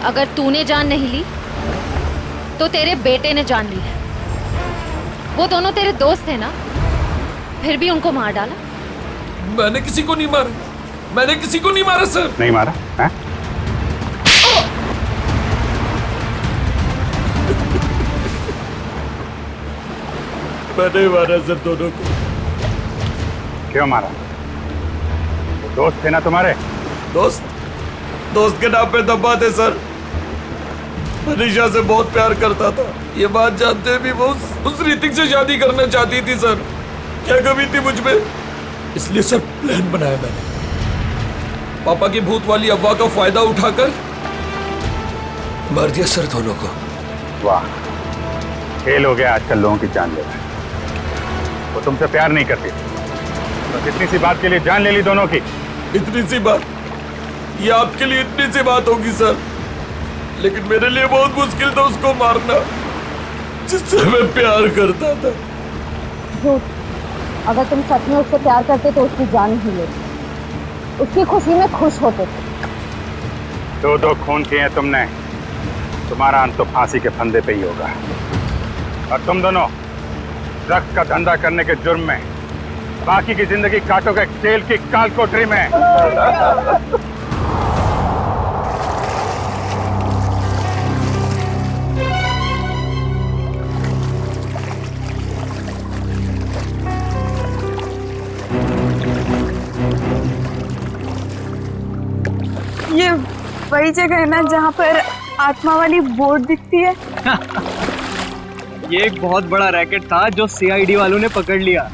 Speaker 14: अगर तूने जान नहीं ली तो तेरे बेटे ने जान ली है। वो दोनों तेरे दोस्त थे ना, फिर भी उनको मार डाला।
Speaker 22: मैंने किसी को नहीं मारा, मैंने किसी को नहीं मारा सर।
Speaker 11: नहीं मारा है?
Speaker 1: मैंने मारा सर दोनों को।
Speaker 11: क्यों मारा? वो दोस्त थे ना तुम्हारे?
Speaker 1: दोस्त के नाम पे दबा थे सर।
Speaker 5: मैं निशा से बहुत प्यार करता था। ये बात जानते हुए भी वो उस ऋतिक से शादी करना चाहती थी सर। क्या कमी थी मुझ में? इसलिए सर प्लान बनाया मैंने। पापा की भूत वाली अफवाह का फायदा उठाकर मार दिया सर दोनों को।
Speaker 11: वाह, खेल हो गया आजकल लोगों की जान लेना। वो तुमसे प्यार नहीं करती, बस इतनी सी बात के लिए जान ले ली दोनों की।
Speaker 5: इतनी सी बात? ये आपके लिए इतनी सी बात होगी सर, लेकिन मेरे लिए बहुत मुश्किल था उसको मारना जिससे मैं प्यार करता था।
Speaker 14: झूठ। अगर तुम सच में उससे प्यार करते तो उसकी जान ही लेते, उसकी खुशी में खुश होते थे।
Speaker 11: दो दो खून किए हैं तुमने, तुम्हारा अंत तो फांसी के फंदे पे ही होगा। और तुम दोनों ड्रग्स का धंधा करने के जुर्म में बाकी की जिंदगी काटोगे जेल की काल कोठरी में।
Speaker 3: ये वही जगह है ना जहाँ पर आत्मा वाली बोर्ड दिखती है?
Speaker 12: ये एक बहुत बड़ा रैकेट था जो सीआईडी वालों ने पकड़ लिया।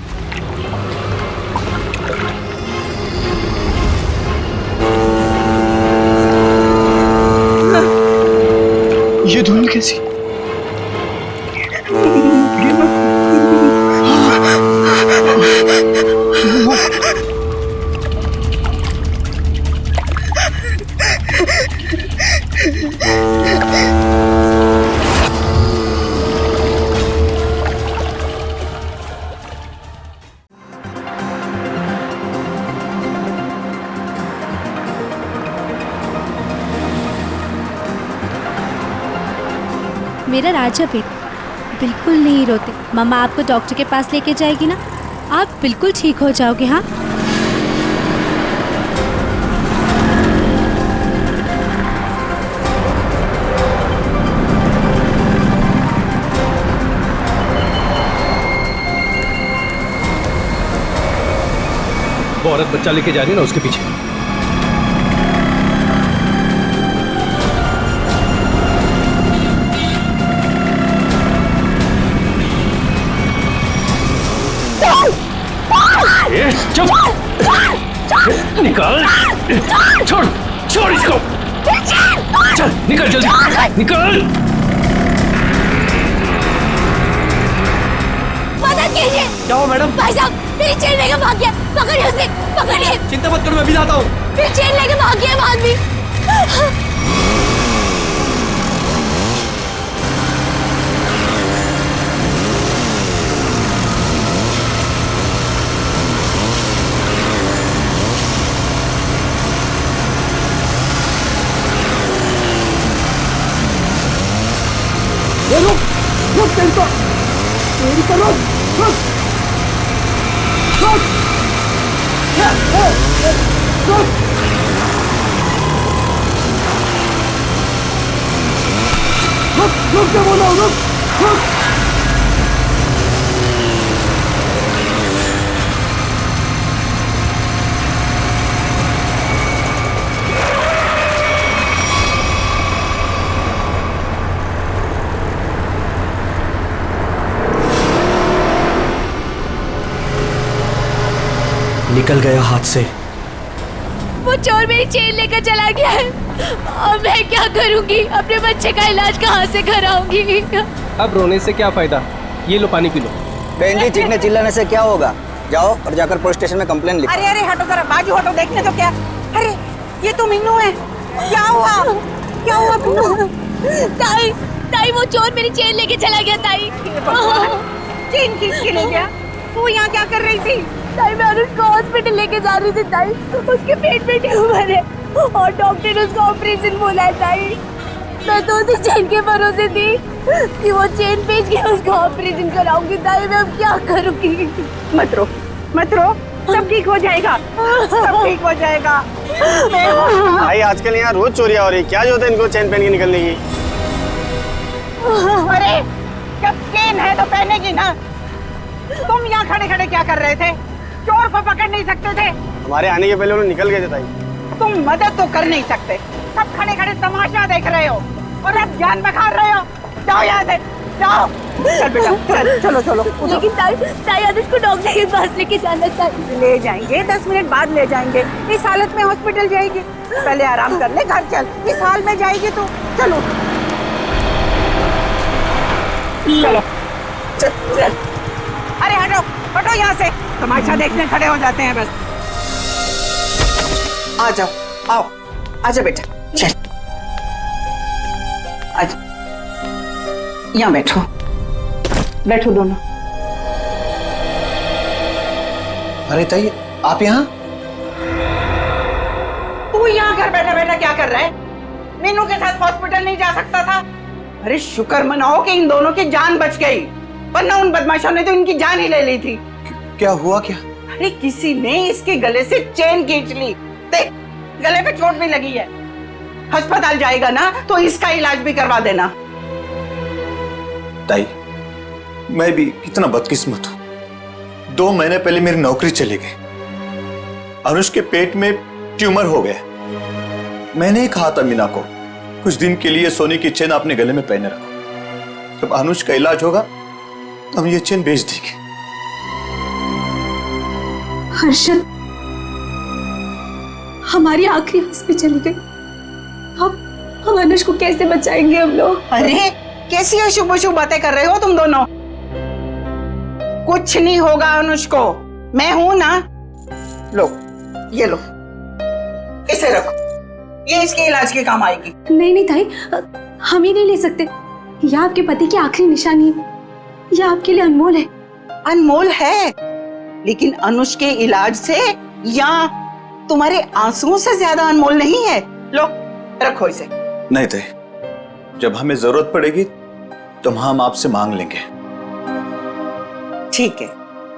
Speaker 9: ये धुन कैसी?
Speaker 23: मेरा राजा बेटा बिल्कुल नहीं रोते। मम्मा आपको डॉक्टर के पास लेके जाएगी ना, आप बिल्कुल ठीक हो जाओगे। हाँ,
Speaker 10: वो औरत बच्चा लेके जा रही है ना, उसके पीछे।
Speaker 23: चुप!
Speaker 10: निकाल! छोड़! छोड़ इसको! चल, निकल जल्दी! निकल!
Speaker 23: मदद कीजिए!
Speaker 9: क्या हुआ मैडम?
Speaker 23: भाई साहब, मेरी चेन लेके भाग गया। पकड़िए उसे, पकड़िए!
Speaker 9: चिंता मत करो, मैं अभी आता हूँ।
Speaker 23: मेरी चेन लेके भाग गया वो आदमी।
Speaker 9: रुक तेरी तो रुक रुक रुक रुक रुक क्या बोला रुक रुक। निकल गया हाथ से।
Speaker 23: वो चोर मेरी चेन लेकर चला गया है। अब मैं क्या करूंगी? अपने बच्चे का इलाज कहाँ से कराऊंगी?
Speaker 12: अब रोने से क्या फायदा? ये लो पानी पी लो।
Speaker 24: बहन जी, चीखने चिल्लाने से क्या होगा? जाओ और जाकर पुलिस स्टेशन में कंप्लेन लिखो।
Speaker 3: अरे अरे हटो जरा, बाजू हटो, देखने तो क्या। अरे ये तो मीनू है। क्या हुआ? क्या हुआ मीनू?
Speaker 23: ताई, ताई वो चोर मेरी चेन लेके चला गया। ताई,
Speaker 3: चेन खींच के ले गया? तू यहाँ क्या कर रही थी?
Speaker 23: ताई मैं उसको हॉस्पिटल लेके जा रही थी। ताई उसके पेट में ट्यूमर है और डॉक्टर ने उसका ऑपरेशन बोला है। ताई मैं तो उसी चेन के भरोसे थी कि वो चेन बेच के उसका ऑपरेशन कराऊंगी। ताई मैं अब क्या करूंगी?
Speaker 3: मत रो, मत रो, सब ठीक हो जाएगा, सब ठीक हो जाएगा।
Speaker 17: भाई आजकल यहाँ रोज चोरियां हो रही, क्या जरूरत है इनको चेन पहन के निकलने की?
Speaker 3: अरे जब चेन है तो पहनेगी ना। तुम यहाँ खड़े खड़े क्या कर रहे थे? चोर को पकड़ नहीं सकते थे?
Speaker 17: हमारे आने के पहले उन्होंने निकल गए थे ताई।
Speaker 3: तुम मदद तो कर नहीं सकते, सब खड़े खड़े तमाशा देख रहे हो।
Speaker 4: और आप जान बखार रहे हो। जाओ यहाँ से, जाओ। चल बेटा चल, चलो चलो।
Speaker 23: लेकिन ताई अनुष को डॉक्टर के पास लेके जाना चाहिए।
Speaker 4: ले जाएंगे, 10 मिनट बाद ले जाएंगे। इस हालत में हॉस्पिटल जाएगी? पहले आराम कर ले, घर चल। इस हाल में जाएगी तो चलो चलो चल, चल। अरे हटो हटो यहाँ से, तमाशा देखने खड़े हो जाते हैं बस। आ जाओ, आओ, आजा बेटा, चल आजा, यहाँ बैठो, बैठो दोनों।
Speaker 21: अरे ताई आप यहाँ?
Speaker 4: तू यहाँ घर बैठा बैठा क्या कर रहा है? मीनू के साथ हॉस्पिटल नहीं जा सकता था? अरे शुक्र मनाओ कि इन दोनों की जान बच गई, वरना उन बदमाशों ने तो इनकी जान ही ले ली थी।
Speaker 21: क्या हुआ क्या?
Speaker 4: अरे किसी ने इसके गले से चेन खींच ली, देख गले पे चोट भी लगी है। अस्पताल जाएगा ना तो इसका इलाज भी करवा देना।
Speaker 21: ताई मैं भी कितना बदकिस्मत हूं। 2 महीने पहले मेरी नौकरी चली गई, अनुष के पेट में ट्यूमर हो गया। मैंने ही कहा था मीना को कुछ दिन के लिए सोने की चेन अपने गले में पहने रखो, जब अनुष का इलाज होगा तो हम ये चेन बेच देंगे।
Speaker 23: हर्षद, हमारी आखिरी हंस पे चली गई। हम अनुष को कैसे बचाएंगे हम लोग?
Speaker 4: अरे कैसी अशुभ अशुभ बातें कर रहे हो तुम दोनों? कुछ नहीं होगा अनुष को, मैं हूं ना। लो ये लो, इसे रखो, ये इसके इलाज के काम आएगी।
Speaker 23: नहीं नहीं ताई, हम ही नहीं ले सकते। यह आपके पति की आखिरी निशानी है, यह आपके लिए अनमोल है।
Speaker 4: अनमोल है, लेकिन अनुष के इलाज से या तुम्हारे आंसुओं से ज्यादा अनमोल नहीं है। लो रखो इसे।
Speaker 21: नहीं ताई, जब हमें जरूरत पड़ेगी तो हम आपसे मांग लेंगे।
Speaker 4: ठीक है,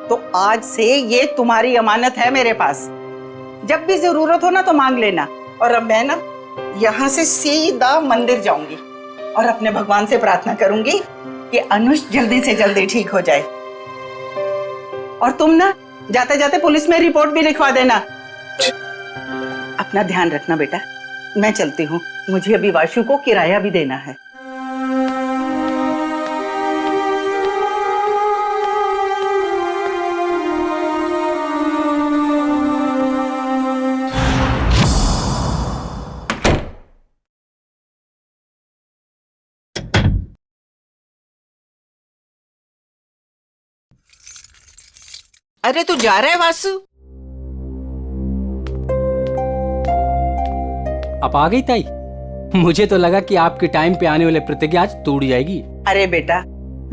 Speaker 4: तो आज से ये तुम्हारी अमानत है मेरे पास, जब भी जरूरत हो ना तो मांग लेना। और अब मैं ना यहाँ से सीधा मंदिर जाऊंगी और अपने भगवान से प्रार्थना करूंगी कि अनुष जल्दी से जल्दी ठीक हो जाए। और तुम ना जाते जाते पुलिस में रिपोर्ट भी लिखवा देना। अपना ध्यान रखना बेटा, मैं चलती हूँ, मुझे अभी वाशु को किराया भी देना है। अरे तू जा रहा है वासु?
Speaker 6: आप आ गई ताई? मुझे तो लगा कि आपके टाइम पे आने वाले प्रतिज्ञा आज टूट जाएगी।
Speaker 4: अरे बेटा,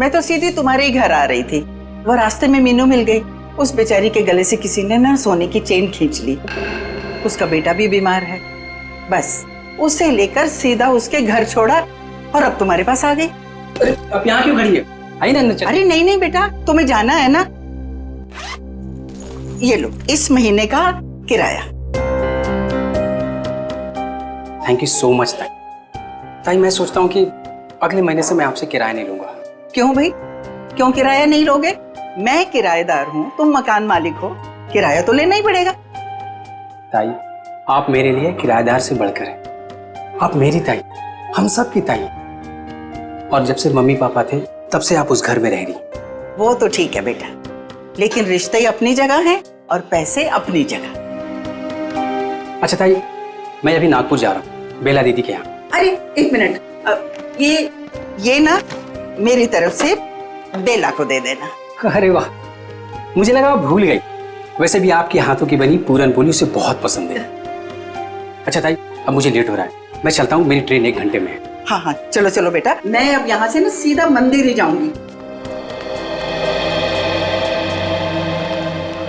Speaker 4: मैं तो सीधी तुम्हारे ही घर आ रही थी, वो रास्ते में मीनू मिल गई। उस बेचारी के गले से किसी ने ना सोने की चेन खींच ली। उसका बेटा भी बीमार है, बस उसे लेकर सीधा उसके घर छोड़ा और अब तुम्हारे पास आ गई।
Speaker 6: अरे अब यहाँ क्यों खड़ी है? आई ना चल।
Speaker 4: अरे नहीं नहीं बेटा, तुम्हें जाना है ना। ये लो इस महीने का किराया।
Speaker 6: थैंक यू सो मच ताई। ताई मैं सोचता हूँ कि अगले महीने से मैं आपसे किराया नहीं लूंगा।
Speaker 4: क्यों भाई, क्यों किराया नहीं लोगे? मैं किराएदार हूँ, तुम मकान मालिक हो, किराया तो लेना ही पड़ेगा।
Speaker 6: ताई आप मेरे लिए किराएदार से बढ़कर हैं। आप मेरी ताई, हम सब की ताई। और जब से मम्मी पापा थे तब से आप उस घर में रह रही।
Speaker 4: वो तो ठीक है बेटा, लेकिन रिश्ते अपनी जगह हैं और पैसे अपनी जगह।
Speaker 6: अच्छा ताई, मैं अभी नागपुर जा रहा हूँ बेला दीदी के यहाँ।
Speaker 4: अरे एक मिनट, ये ना मेरी तरफ से बेला को दे देना।
Speaker 6: अरे वाह, मुझे लगा आप भूल गई। वैसे भी आपके हाथों की बनी पूरन पोली उसे बहुत पसंद है। अच्छा ताई, अब मुझे लेट हो रहा है, मैं चलता हूँ, मेरी ट्रेन 1 घंटे में है।
Speaker 4: हाँ हाँ चलो चलो बेटा, मैं अब यहाँ से ना सीधा मंदिर ही जाऊंगी।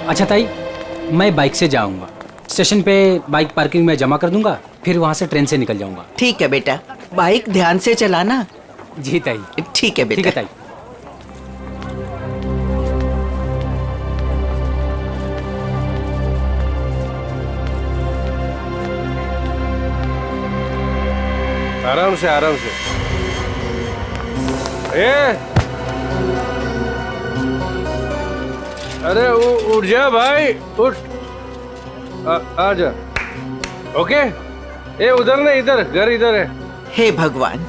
Speaker 6: अच्छा ताई, मैं बाइक से जाऊंगा, स्टेशन पे बाइक पार्किंग में जमा कर दूंगा, फिर वहां से ट्रेन से निकल जाऊंगा।
Speaker 4: ठीक है बेटा, बाइक ध्यान से चलाना।
Speaker 6: जी ताई।
Speaker 4: ठीक है बेटा।
Speaker 6: ठीक है ताई।
Speaker 15: आराम से आराम से। अरे उठ जा भाई, उठ। आ जा। ओके, उधर नहीं, इधर, घर इधर है।
Speaker 4: हे भगवान,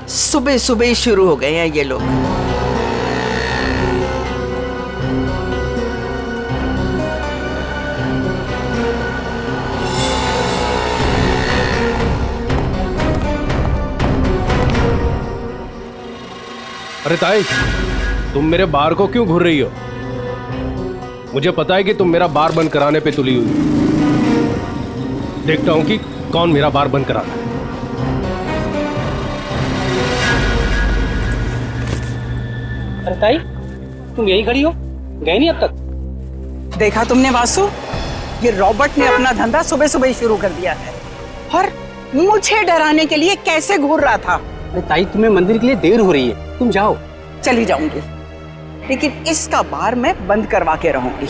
Speaker 4: सुबह सुबह ही शुरू हो गए हैं ये लोग।
Speaker 10: अरे ताई, तुम मेरे बार को क्यों घूर रही हो? मुझे पता है कि तुम मेरा बार बंद कराने पे तुली हुई। देखता हूं कि कौन मेरा बार बंद कराता है।
Speaker 6: अरे ताई, तुम यही खड़ी हो, गए नहीं अब तक?
Speaker 4: देखा तुमने वासु, ये रॉबर्ट ने अपना धंधा सुबह सुबह ही शुरू कर दिया है और मुझे डराने के लिए कैसे घूर रहा था।
Speaker 6: अरे ताई, तुम्हें मंदिर के लिए देर हो रही है, तुम जाओ।
Speaker 4: चली जाऊंगी, लेकिन इसका बार मैं बंद करवा के रहूंगी।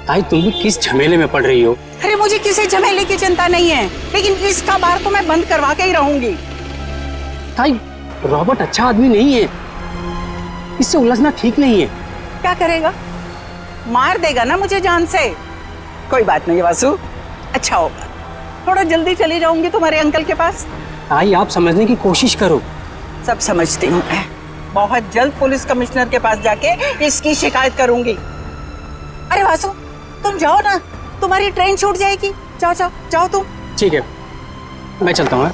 Speaker 6: ताई, तुम भी किस झमेले में पड़ रही हो?
Speaker 4: अरे मुझे किसी झमेले की चिंता नहीं है, लेकिन इसका बार तो मैं बंद करवा के ही रहूंगी।
Speaker 6: ताई, रॉबर्ट अच्छा आदमी नहीं है, इससे उलझना ठीक नहीं है।
Speaker 4: क्या करेगा? मार देगा ना मुझे जान से। कोई बात नहीं वासु, अच्छा होगा, थोड़ा जल्दी चली जाऊंगी तुम्हारे अंकल के पास।
Speaker 6: ताई, आप समझने की कोशिश करो।
Speaker 4: सब समझती हूँ मैं, बहुत जल्द पुलिस कमिश्नर के पास जाके इसकी शिकायत करूंगी। अरे वासु, तुम जाओ ना, तुम्हारी ट्रेन छूट जाएगी। जाओ जाओ जाओ तुम।
Speaker 6: ठीक है, मैं चलता हूँ।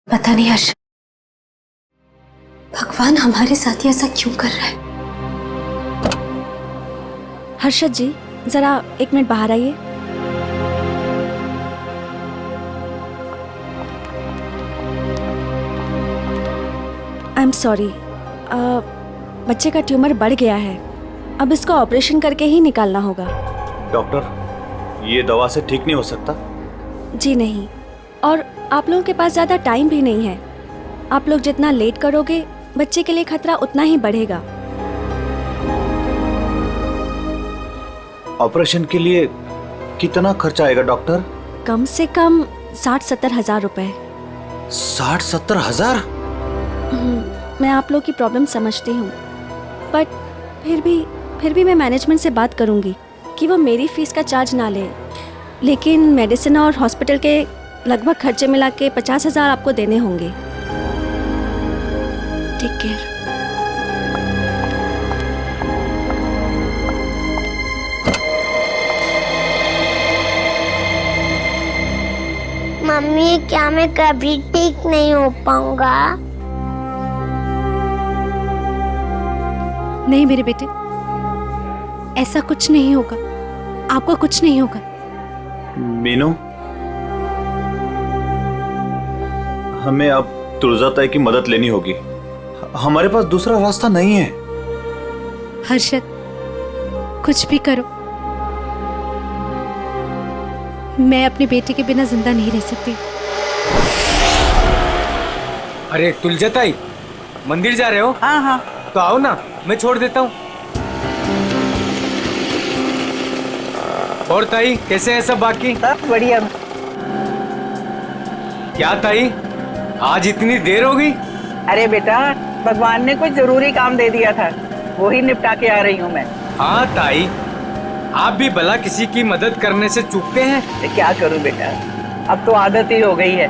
Speaker 7: पता नहीं हर्ष, भगवान हमारे साथ ऐसा क्यों कर रहा है।
Speaker 8: हर्षद जी, जरा 1 मिनट बाहर आइए। आई एम सॉरी, बच्चे का ट्यूमर बढ़ गया है, अब इसका ऑपरेशन करके ही निकालना होगा।
Speaker 21: डॉक्टर, ये दवा से ठीक नहीं हो सकता?
Speaker 8: जी नहीं, और आप लोगों के पास ज़्यादा टाइम भी नहीं है। आप लोग जितना लेट करोगे, बच्चे के लिए खतरा उतना ही बढ़ेगा।
Speaker 21: ऑपरेशन के लिए कितना खर्चा आएगा डॉक्टर?
Speaker 8: कम से कम 60-70 हज़ार रुपए।
Speaker 21: 60-70 हज़ार?
Speaker 8: मैं आप लोग की प्रॉब्लम समझती हूँ, बट फिर भी मैं मैनेजमेंट से बात करूँगी कि वो मेरी फीस का चार्ज ना ले, लेकिन मेडिसिन और हॉस्पिटल के लगभग खर्चे मिला के 50 हज़ार आपको देने होंगे। Take care.
Speaker 23: मम्मी, क्या मैं कभी ठीक नहीं हो पाऊंगा?
Speaker 8: नहीं मेरे बेटे, ऐसा कुछ नहीं होगा, आपको कुछ नहीं होगा।
Speaker 21: मीनू, हमें अब तुलजा ताई की मदद लेनी होगी, हमारे पास दूसरा रास्ता नहीं है।
Speaker 8: हर्षद, कुछ भी करो, मैं अपने बेटे के बिना जिंदा नहीं रह सकती।
Speaker 6: अरे तुलजा ताई, मंदिर जा रहे हो?
Speaker 4: हाँ हाँ।
Speaker 6: तो आओ ना, मैं छोड़ देता हूँ। और ताई, कैसे है सब बाकी?
Speaker 4: सब बढ़िया।
Speaker 6: क्या ताई, आज इतनी देर हो गई?
Speaker 4: अरे बेटा, भगवान ने कुछ जरूरी काम दे दिया था, वो ही निपटा के आ रही हूँ मैं।
Speaker 6: हाँ ताई, आप भी भला किसी की मदद करने से चूकते हैं?
Speaker 4: क्या करूँ बेटा, अब तो आदत ही हो गई है।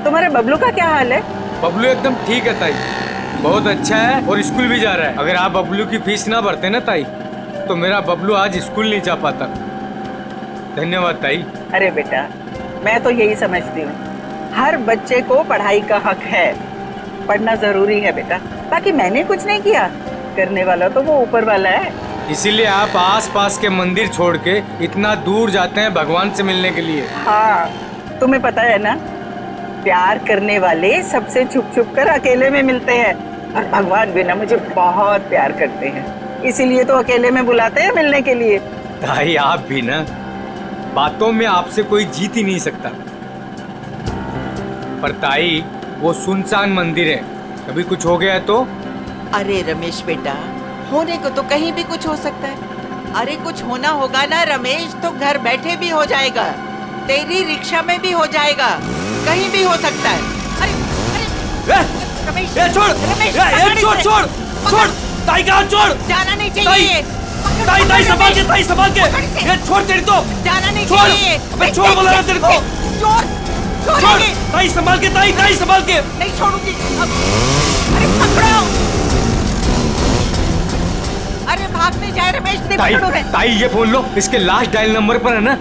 Speaker 4: तुम्हारे बबलू का क्या हाल है?
Speaker 6: बबलू एकदम ठीक है ताई, बहुत अच्छा है और स्कूल भी जा रहा है। अगर आप बबलू की फीस ना भरते ना ताई, तो मेरा बबलू आज स्कूल नहीं जा पाता। धन्यवाद ताई।
Speaker 4: अरे बेटा, मैं तो यही समझती हूँ, हर बच्चे को पढ़ाई का हक है, पढ़ना जरूरी है बेटा। बाकी मैंने कुछ नहीं किया, करने वाला तो वो ऊपर वाला है।
Speaker 6: इसीलिए आप आस-पास के मंदिर छोड़ के इतना दूर जाते हैं भगवान से मिलने के लिए।
Speaker 4: हाँ, तुम्हें पता है ना, प्यार करने वाले सबसे छुप छुप कर अकेले में मिलते हैं, और भगवान भी ना मुझे बहुत प्यार करते हैं, इसीलिए तो अकेले में बुलाते हैं मिलने के लिए।
Speaker 6: ताई, आप भी ना, बातों में आपसे कोई जीत ही नहीं सकता। पर ताई, वो सुनसान मंदिर है, कभी कुछ हो गया तो?
Speaker 4: अरे रमेश बेटा, होने को तो कहीं भी कुछ हो सकता है। अरे कुछ होना होगा ना रमेश, तो घर बैठे भी हो जाएगा, तेरी रिक्शा में भी हो जाएगा, कहीं भी हो सकता है। अरे अरे
Speaker 5: छोड़ छोड़ छोड़ छोड़ ताई का हाथ छोड़।
Speaker 4: जाना नहीं चाहिए।
Speaker 5: ताई ताई संभाल के, ताई संभाल के। ये छोड़ तेरी तो।
Speaker 4: जाना नहीं
Speaker 5: छोड़।
Speaker 4: चाहिए।
Speaker 5: अबे छोड़ बोला ना तेरे को। छोड़। ताई संभाल के, ताई ताई संभाल के।
Speaker 4: नहीं छोड़ूंगी। अरे पकड़ो। अरे भागने जाए रमेश,
Speaker 13: ताई, ताई ये बोल लो, इसके लास्ट डायल नंबर पर है ना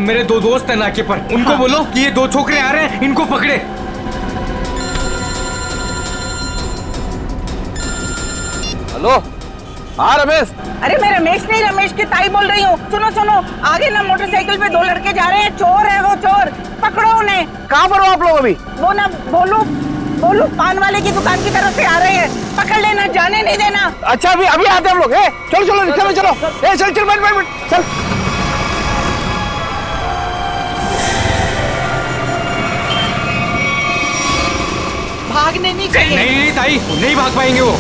Speaker 13: मेरे दो दोस्त है नाके पर, उनको बोलो कि ये दो छोकरे आ रहे हैं, इनको पकड़े।
Speaker 10: हेलो, हाँ रमेश।
Speaker 4: अरे मैं रमेश नहीं, रमेश की ताई बोल रही हूँ। सुनो सुनो, आगे ना मोटरसाइकिल पे 2 लड़के जा रहे हैं, चोर है वो, चोर। पकड़ो उन्हें।
Speaker 10: कहाँ पर हो आप लोग अभी?
Speaker 4: वो ना बोलू पान वाले की दुकान की तरफ से आ रहे हैं, पकड़ लेना, जाने नहीं देना।
Speaker 10: अच्छा अभी अभी आते हम लोग। चलो चलो रिक्शा में चलो। चल चल बैठ चल।
Speaker 4: भागने नहीं चाहिए।
Speaker 13: नहीं ताई, नहीं भाग पाएंगे वो।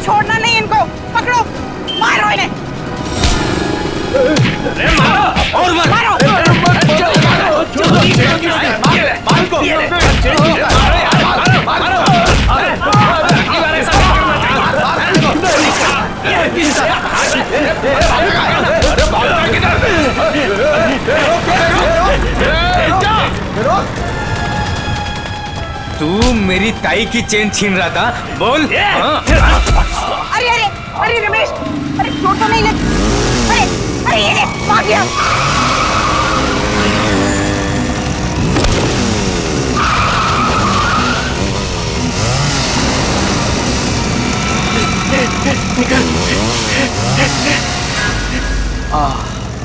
Speaker 4: छोड़ना नहीं इनको, पकड़ो, मारो इन्हें।
Speaker 5: और
Speaker 4: मारो।
Speaker 13: तू मेरी ताई की चेन छीन रहा था, बोल।
Speaker 4: अरे अरे अरे रमेश, अरे चोट तो नहीं लगी। अरे अरे ये भाग गया।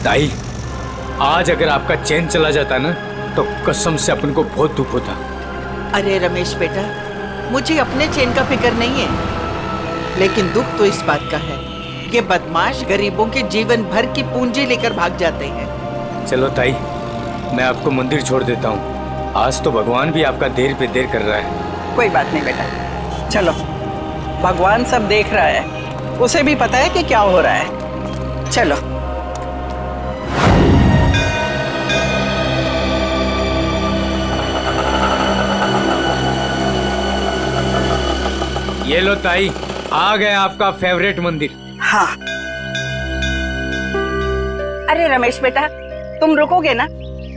Speaker 13: ताई, आज अगर आपका चैन चला जाता ना तो कसम से अपन को बहुत दुख होता।
Speaker 4: अरे रमेश बेटा, मुझे अपने चैन का फिक्र नहीं है, लेकिन दुख तो इस बात का है, ये बदमाश गरीबों के जीवन भर की पूंजी लेकर भाग जाते हैं।
Speaker 13: चलो ताई, मैं आपको मंदिर छोड़ देता हूँ। आज तो भगवान भी आपका देर पे देर कर रहा है।
Speaker 4: कोई बात नहीं बेटा, चलो, भगवान सब देख रहा है, उसे भी पता है कि क्या हो रहा है। चलो।
Speaker 13: ये लो ताई, आ गए आपका फेवरेट मंदिर।
Speaker 4: हाँ। अरे रमेश बेटा, तुम रुकोगे ना?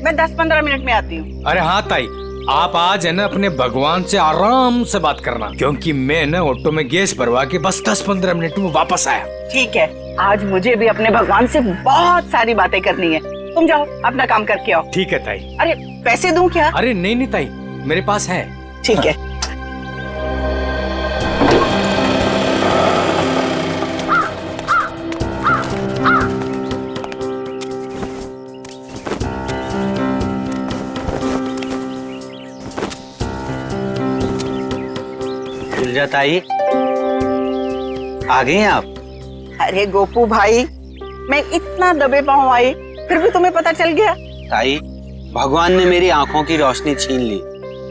Speaker 4: मैं 10-15 मिनट में आती हूँ।
Speaker 13: अरे हाँ ताई, आप आज है ना अपने भगवान से आराम से बात करना, क्योंकि मैं ना ऑटो में गैस भरवा के बस 10-15 मिनट में वापस आया।
Speaker 4: ठीक है, आज मुझे भी अपने भगवान से बहुत सारी बातें करनी है। तुम जाओ, अपना काम करके आओ।
Speaker 13: ठीक है ताई।
Speaker 4: अरे पैसे दूं क्या?
Speaker 13: अरे नहीं नहीं ताई, मेरे पास है।
Speaker 4: ठीक है।
Speaker 17: ताई, आ गए हैं आप?
Speaker 4: अरे गोपू भाई, मैं इतना दबे पाँव आई, फिर भी तुम्हें पता चल गया?
Speaker 17: ताई, भगवान ने मेरी आंखों की रोशनी छीन ली,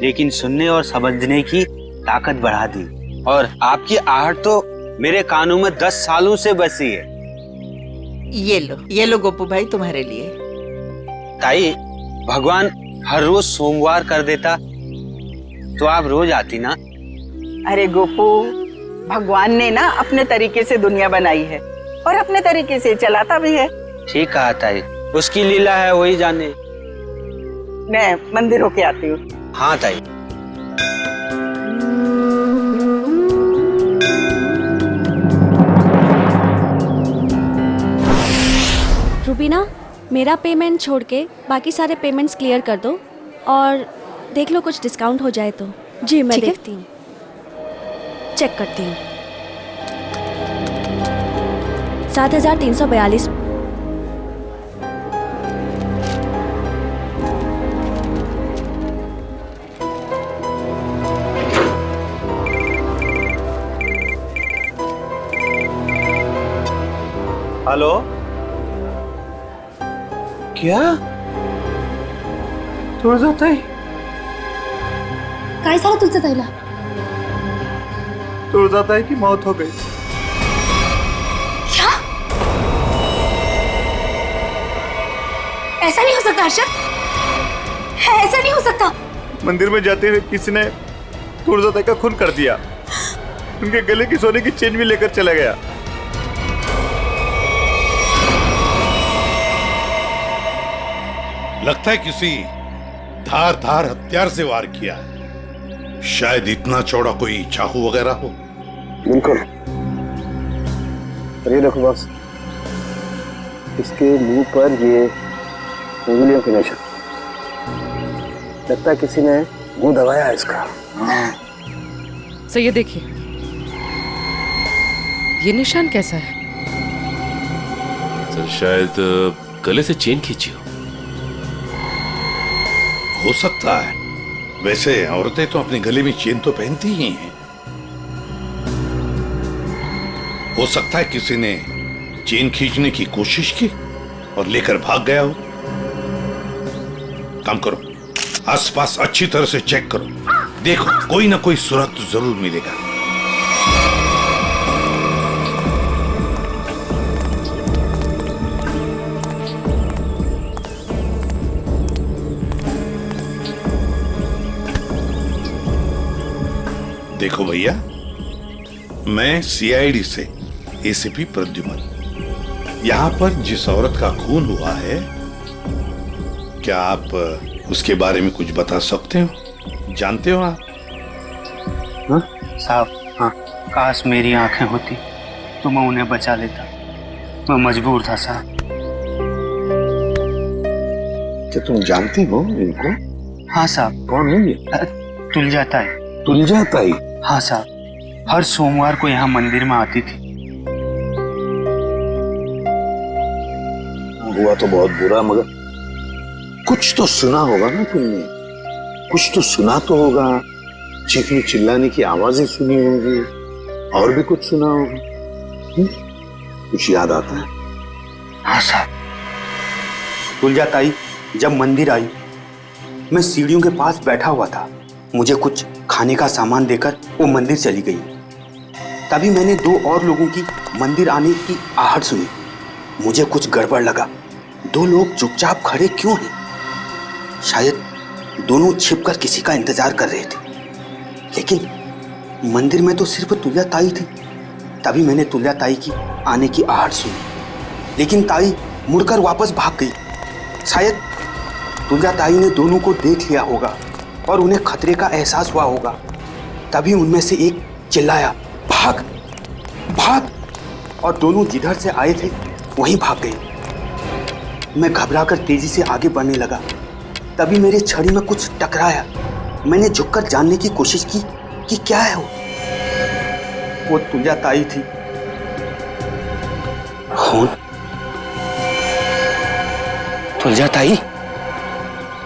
Speaker 17: लेकिन सुनने और समझने की ताकत बढ़ा दी, और आपकी आहट तो मेरे कानों में 10 सालों से बसी है।
Speaker 4: ये लो गोपू भाई, तुम्हारे लिए।
Speaker 17: ताई, भगवान हर रोज सोमवार कर देता तो आप रोज आती ना।
Speaker 4: अरे गोपू, भगवान ने ना अपने तरीके से दुनिया बनाई है और अपने तरीके से चलाता भी है।
Speaker 17: ठीक कहा ताई, उसकी लीला है वही जाने।
Speaker 4: मैं मंदिर होके आती हूँ।
Speaker 17: हाँ ताई।
Speaker 8: रूबीना, मेरा पेमेंट छोड़ के बाकी सारे पेमेंट्स क्लियर कर दो और देख लो कुछ डिस्काउंट हो जाए तो। जी मैं देखती हूँ। चेक करती हूँ। 7,342।
Speaker 21: हेलो, क्या तुळजाताई?
Speaker 7: काय झालं तुझं ताईला?
Speaker 21: तुळजाताई की मौत हो गई।
Speaker 7: क्या? ऐसा नहीं हो सकता अर्शद, ऐसा नहीं हो सकता।
Speaker 21: मंदिर में जाते हुए किसी ने तुळजाताई का खून कर दिया। उनके गले की सोने की चेन भी लेकर चला गया।
Speaker 16: लगता है किसी धार हथियार से वार किया है। शायद इतना चौड़ा कोई चाकू वगैरह हो।
Speaker 10: बिल्कुल। ये देखो बॉस, इसके मुंह पर ये उंगलियों के निशान। लगता है किसी ने मुंह दबाया है इसका।
Speaker 3: सर ये देखिए, ये निशान कैसा है?
Speaker 22: सर शायद गले से चेन खींची
Speaker 16: हो सकता है। वैसे औरतें तो अपने गले में चेन तो पहनती ही हैं। हो सकता है किसी ने चेन खींचने की कोशिश की और लेकर भाग गया हो। काम करो, आसपास अच्छी तरह से चेक करो। देखो कोई ना कोई सुराग तो जरूर मिलेगा। देखो भैया, मैं सीआईडी से एसीपी प्रद्युमन। यहां पर जिस औरत का खून हुआ है, क्या आप उसके बारे में कुछ बता सकते हो? जानते हो आप?
Speaker 17: हाँ साहब, हाँ। काश मेरी आंखें होती तो मैं उन्हें बचा लेता। मैं मजबूर था साहब।
Speaker 16: क्या तुम जानती हो इनको?
Speaker 17: हाँ साहब।
Speaker 16: कौन है ये?
Speaker 17: तुलजाताई।
Speaker 16: तुलजाताई?
Speaker 17: हाँ साहब, हर सोमवार को यहाँ मंदिर में आती थी।
Speaker 16: हुआ तो बहुत बुरा, मगर कुछ तो सुना होगा ना तुमने? कुछ तो सुना तो होगा। चीखने चिल्लाने की आवाजें सुनी होंगी, और भी कुछ सुना होगा। कुछ याद आता है?
Speaker 17: हाँ साहब, तुलजाताई जब मंदिर आई, मैं सीढ़ियों के पास बैठा हुआ था। मुझे कुछ खाने का सामान देकर वो मंदिर चली गई। तभी मैंने दो और लोगों की मंदिर आने की आहट सुनी। मुझे कुछ गड़बड़ लगा। दो लोग चुपचाप खड़े क्यों हैं? शायद दोनों छिपकर किसी का इंतजार कर रहे थे। लेकिन मंदिर में तो सिर्फ तुलजाताई थी। तभी मैंने तुलजाताई की आने की आहट सुनी, लेकिन ताई मुड़कर वापस भाग गई। शायद तुलजाताई ने दोनों को देख लिया होगा और उन्हें खतरे का एहसास हुआ होगा। तभी उनमें से एक चिल्लाया, भाग भाग, और दोनों जिधर से आए थे वहीं भाग गए। मैं घबराकर तेजी से आगे बढ़ने लगा। तभी मेरे छड़ी में कुछ टकराया। मैंने झुककर जानने की कोशिश की कि क्या है वो तुलजाताई थी। खून? तुलजाताई?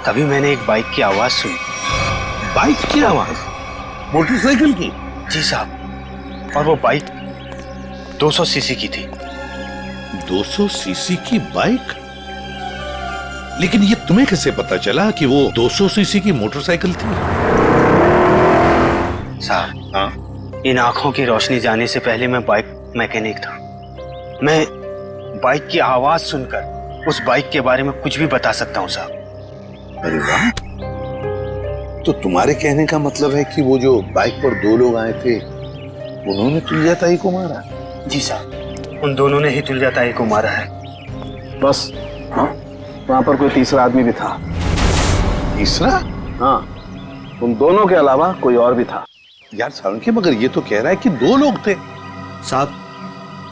Speaker 17: तभी मैंने एक बाइक की आवाज सुनी।
Speaker 16: बाइक की आवाज? मोटरसाइकिल की?
Speaker 17: जी साहब, और वो बाइक 200 सीसी की थी।
Speaker 16: 200 सीसी की बाइक? लेकिन ये तुम्हें कैसे पता चला कि वो 200 सीसी की मोटरसाइकिल थी?
Speaker 17: साहब, हाँ, इन आंखों की रोशनी जाने से पहले मैं बाइक मैकेनिक था। मैं बाइक की आवाज सुनकर उस बाइक के बारे में कुछ भी बता सकता हूँ साहब।
Speaker 16: अरे वाह, तो तुम्हारे कहने का मतलब है कि वो जो बाइक पर दो लोग आए थे, उन्होंने तुलजाताई को मारा?
Speaker 17: जी साहब, उन दोनों ने ही तुलजाताई को मारा है।
Speaker 10: बस हाँ, वहां पर कोई तीसरा आदमी भी था।
Speaker 16: तीसरा?
Speaker 10: हाँ, उन दोनों के अलावा कोई और भी था।
Speaker 16: यार सालुंके, मगर ये तो कह रहा है कि दो लोग थे।
Speaker 9: साहब,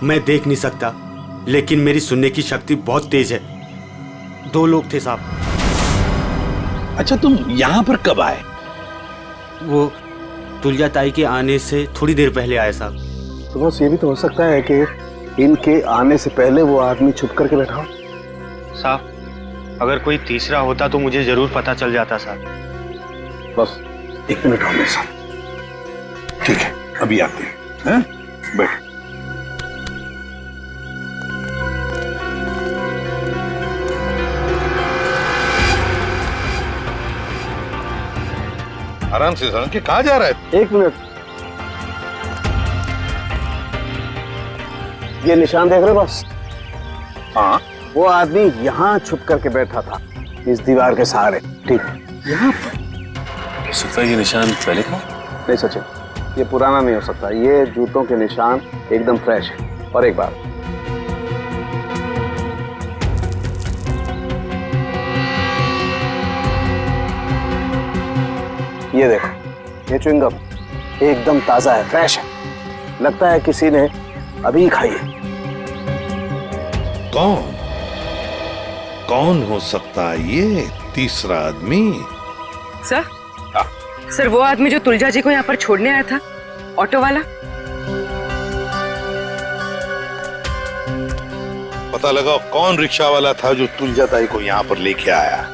Speaker 9: मैं देख नहीं सकता, लेकिन मेरी सुनने की शक्ति बहुत तेज है। दो लोग थे साहब।
Speaker 16: अच्छा, तुम यहाँ पर कब आए?
Speaker 9: वो
Speaker 17: तुलजा ताई के आने से थोड़ी देर पहले आए साहब।
Speaker 15: तो बस ये भी तो हो सकता है कि इनके आने से पहले वो आदमी छुप करके बैठा हो।
Speaker 17: साहब अगर कोई तीसरा होता तो मुझे जरूर पता चल जाता साहब।
Speaker 15: बस 1 मिनट और मेरे साथ।
Speaker 16: ठीक है, अभी आते हैं। बैठ। आराम से सर, कहाँ जा रहा है?
Speaker 15: 1 मिनट। ये निशान देख रहे हो बस?
Speaker 16: हाँ।
Speaker 15: वो आदमी यहाँ छुप करके बैठा था, इस दीवार के सहारे। ठीक यहाँ पर।
Speaker 22: हो सकता है ये निशान पहले का?
Speaker 15: नहीं सचिन, ये पुराना नहीं हो सकता। ये जूतों के निशान एकदम फ्रेश है। और एक बात, ये देखो, ये च्युइंगम एकदम ताजा है, फ्रेश है। लगता है किसी ने अभी खाई है।
Speaker 16: कौन हो सकता है ये तीसरा आदमी?
Speaker 3: सर वो आदमी जो तुलजा जी को यहाँ पर छोड़ने आया था, ऑटो वाला।
Speaker 16: पता लगाओ कौन रिक्शा वाला था जो तुलजा ताई को यहाँ पर लेके आया।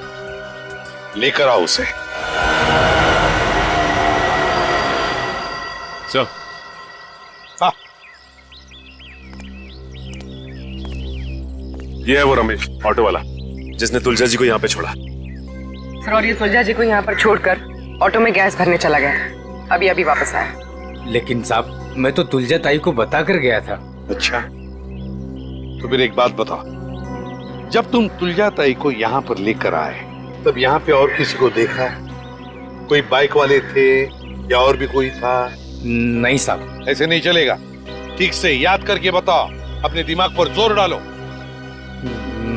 Speaker 16: लेकर आओ उसे।
Speaker 22: सर।
Speaker 16: हाँ।
Speaker 15: ये है वो रमेश, ऑटो वाला, जिसने तुलजा जी को यहाँ पे छोड़ा।
Speaker 3: सर और ये तुलजा जी को यहाँ पर छोड़कर ऑटो में गैस भरने चला गया। अभी अभी वापस आया।
Speaker 13: लेकिन साहब मैं तो तुलजा ताई को बता कर गया था।
Speaker 16: अच्छा, तो फिर एक बात बताओ, जब तुम तुलजा ताई को यहाँ पर लेकर आए तब यहाँ पे और किसी को देखा? कोई बाइक वाले थे या और भी कोई था?
Speaker 13: नहीं साहब।
Speaker 16: ऐसे नहीं चलेगा, ठीक से याद करके बताओ, अपने दिमाग पर जोर डालो।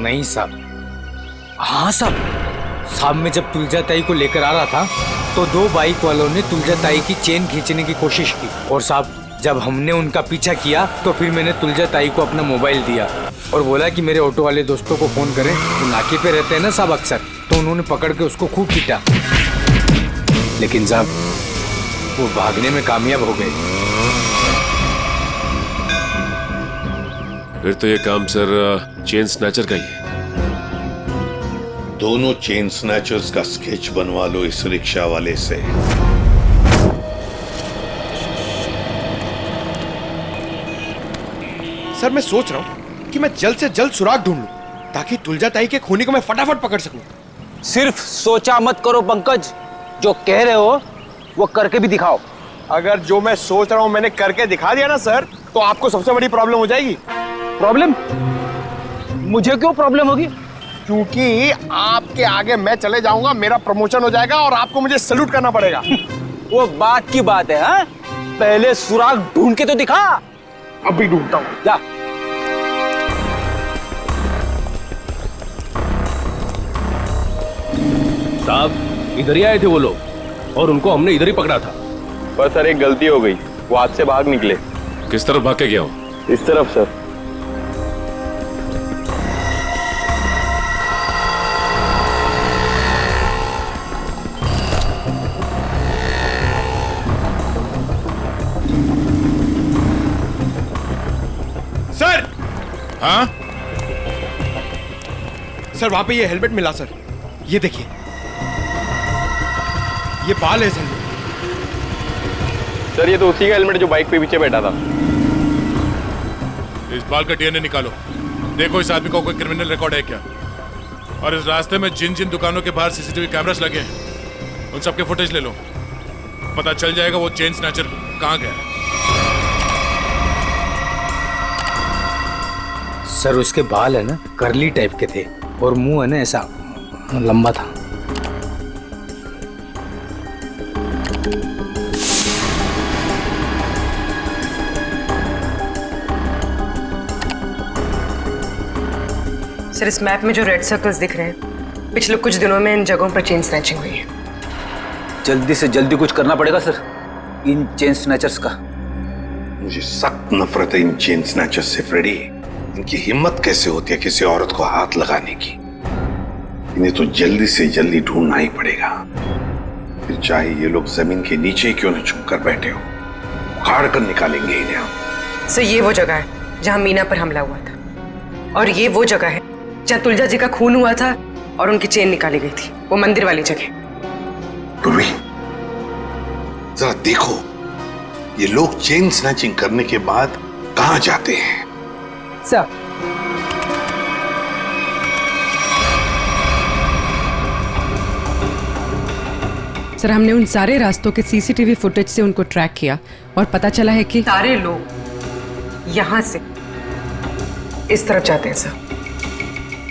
Speaker 13: नहीं साहब। हाँ साहब, मैं जब तुलजा ताई को लेकर आ रहा था तो 2 बाइक वालों ने तुलजा ताई की चेन खींचने की कोशिश की, और साहब जब हमने उनका पीछा किया तो फिर मैंने तुलजा ताई को अपना मोबाइल दिया और बोला कि मेरे ऑटो वाले दोस्तों को फोन करें। वो नाके पे रहते हैं ना साहब अक्सर, तो उन्होंने पकड़ के उसको खूब पीटा, लेकिन साहब वो भागने में कामयाब हो गए।
Speaker 15: फिर तो ये काम सर चेन स्नैचर का ही है।
Speaker 16: दोनों चेन स्नैचर्स का स्केच बनवा लो इस रिक्शा वाले से।
Speaker 9: सर मैं सोच रहा हूँ कि मैं जल्द से जल्द सुराग ढूंढ लूं ताकि तुलजा ताई के खूनी को मैं फटाफट पकड़ सकूं।
Speaker 24: सिर्फ सोचा मत करो पंकज, जो कह रहे हो वो करके भी दिखाओ।
Speaker 9: अगर जो मैं सोच रहा हूँ मैंने करके दिखा दिया ना सर, तो आपको सबसे बड़ी प्रॉब्लम हो जाएगी।
Speaker 24: प्रॉब्लम? मुझे क्यों प्रॉब्लम होगी?
Speaker 9: क्योंकि आपके आगे मैं चले जाऊंगा, मेरा प्रमोशन हो जाएगा और आपको मुझे सैल्यूट करना पड़ेगा।
Speaker 24: वो बात की बात है। हाँ? पहले सुराग ढूंढ के तो दिखा।
Speaker 9: अभी ढूंढता हूँ,
Speaker 24: जा।
Speaker 22: साहब इधर ही आए थे वो लोग और उनको हमने इधर ही पकड़ा था।
Speaker 2: पर सर एक गलती हो गई, वो हाथ से भाग निकले।
Speaker 15: किस तरफ भाग के गया हो?
Speaker 2: इस तरफ सर।
Speaker 9: सर।
Speaker 16: हाँ
Speaker 9: सर वहां पे ये हेलमेट मिला सर, ये देखिए, ये बाल है सर।
Speaker 2: सर ये तो उसी का हेलमेट जो बाइक पे पीछे बैठा था।
Speaker 11: इस बाल का डीएनए निकालो, देखो इस आदमी का कोई क्रिमिनल रिकॉर्ड है क्या। और इस रास्ते में जिन जिन दुकानों के बाहर सीसीटीवी कैमरास लगे हैं उन सबके फुटेज ले लो, पता चल जाएगा वो चेन स्नैचर कहाँ गया।
Speaker 13: सर उसके बाल है ना करली टाइप के थे और मुंह है ना ऐसा लंबा था।
Speaker 3: सर इस मैप में जो रेड सर्कल्स दिख रहे हैं, पिछले कुछ दिनों में इन जगहों पर चेन स्नैचिंग हुई है।
Speaker 24: जल्दी से जल्दी कुछ करना पड़ेगा सर इन चेन स्नैचर्स का।
Speaker 16: मुझे सख्त नफरत है इन चेन स्नैचर्स से फ्रेडी। इनकी हिम्मत कैसे होती है किसी औरत को हाथ लगाने की। इन्हें तो जल्दी से जल्दी ढूंढना ही पड़ेगा। फिर चाहे ये लोग जमीन के नीचे क्यों न छुप कर बैठे हो, उखाड़ कर निकालेंगे इन्हें हम।
Speaker 1: सर ये वो जगह है जहाँ मीना पर हमला हुआ था, और ये वो जगह है जहाँ तुलजा जी का खून हुआ था और उनकी चेन निकाली गई थी, वो मंदिर वाली जगह।
Speaker 16: पूर्वी, जरा देखो ये लोग चेन स्नैचिंग करने के बाद कहां जाते हैं?
Speaker 1: सर सर हमने उन सारे रास्तों के सीसीटीवी फुटेज से उनको ट्रैक किया और पता चला है कि सारे लोग यहाँ से इस तरफ जाते हैं सर।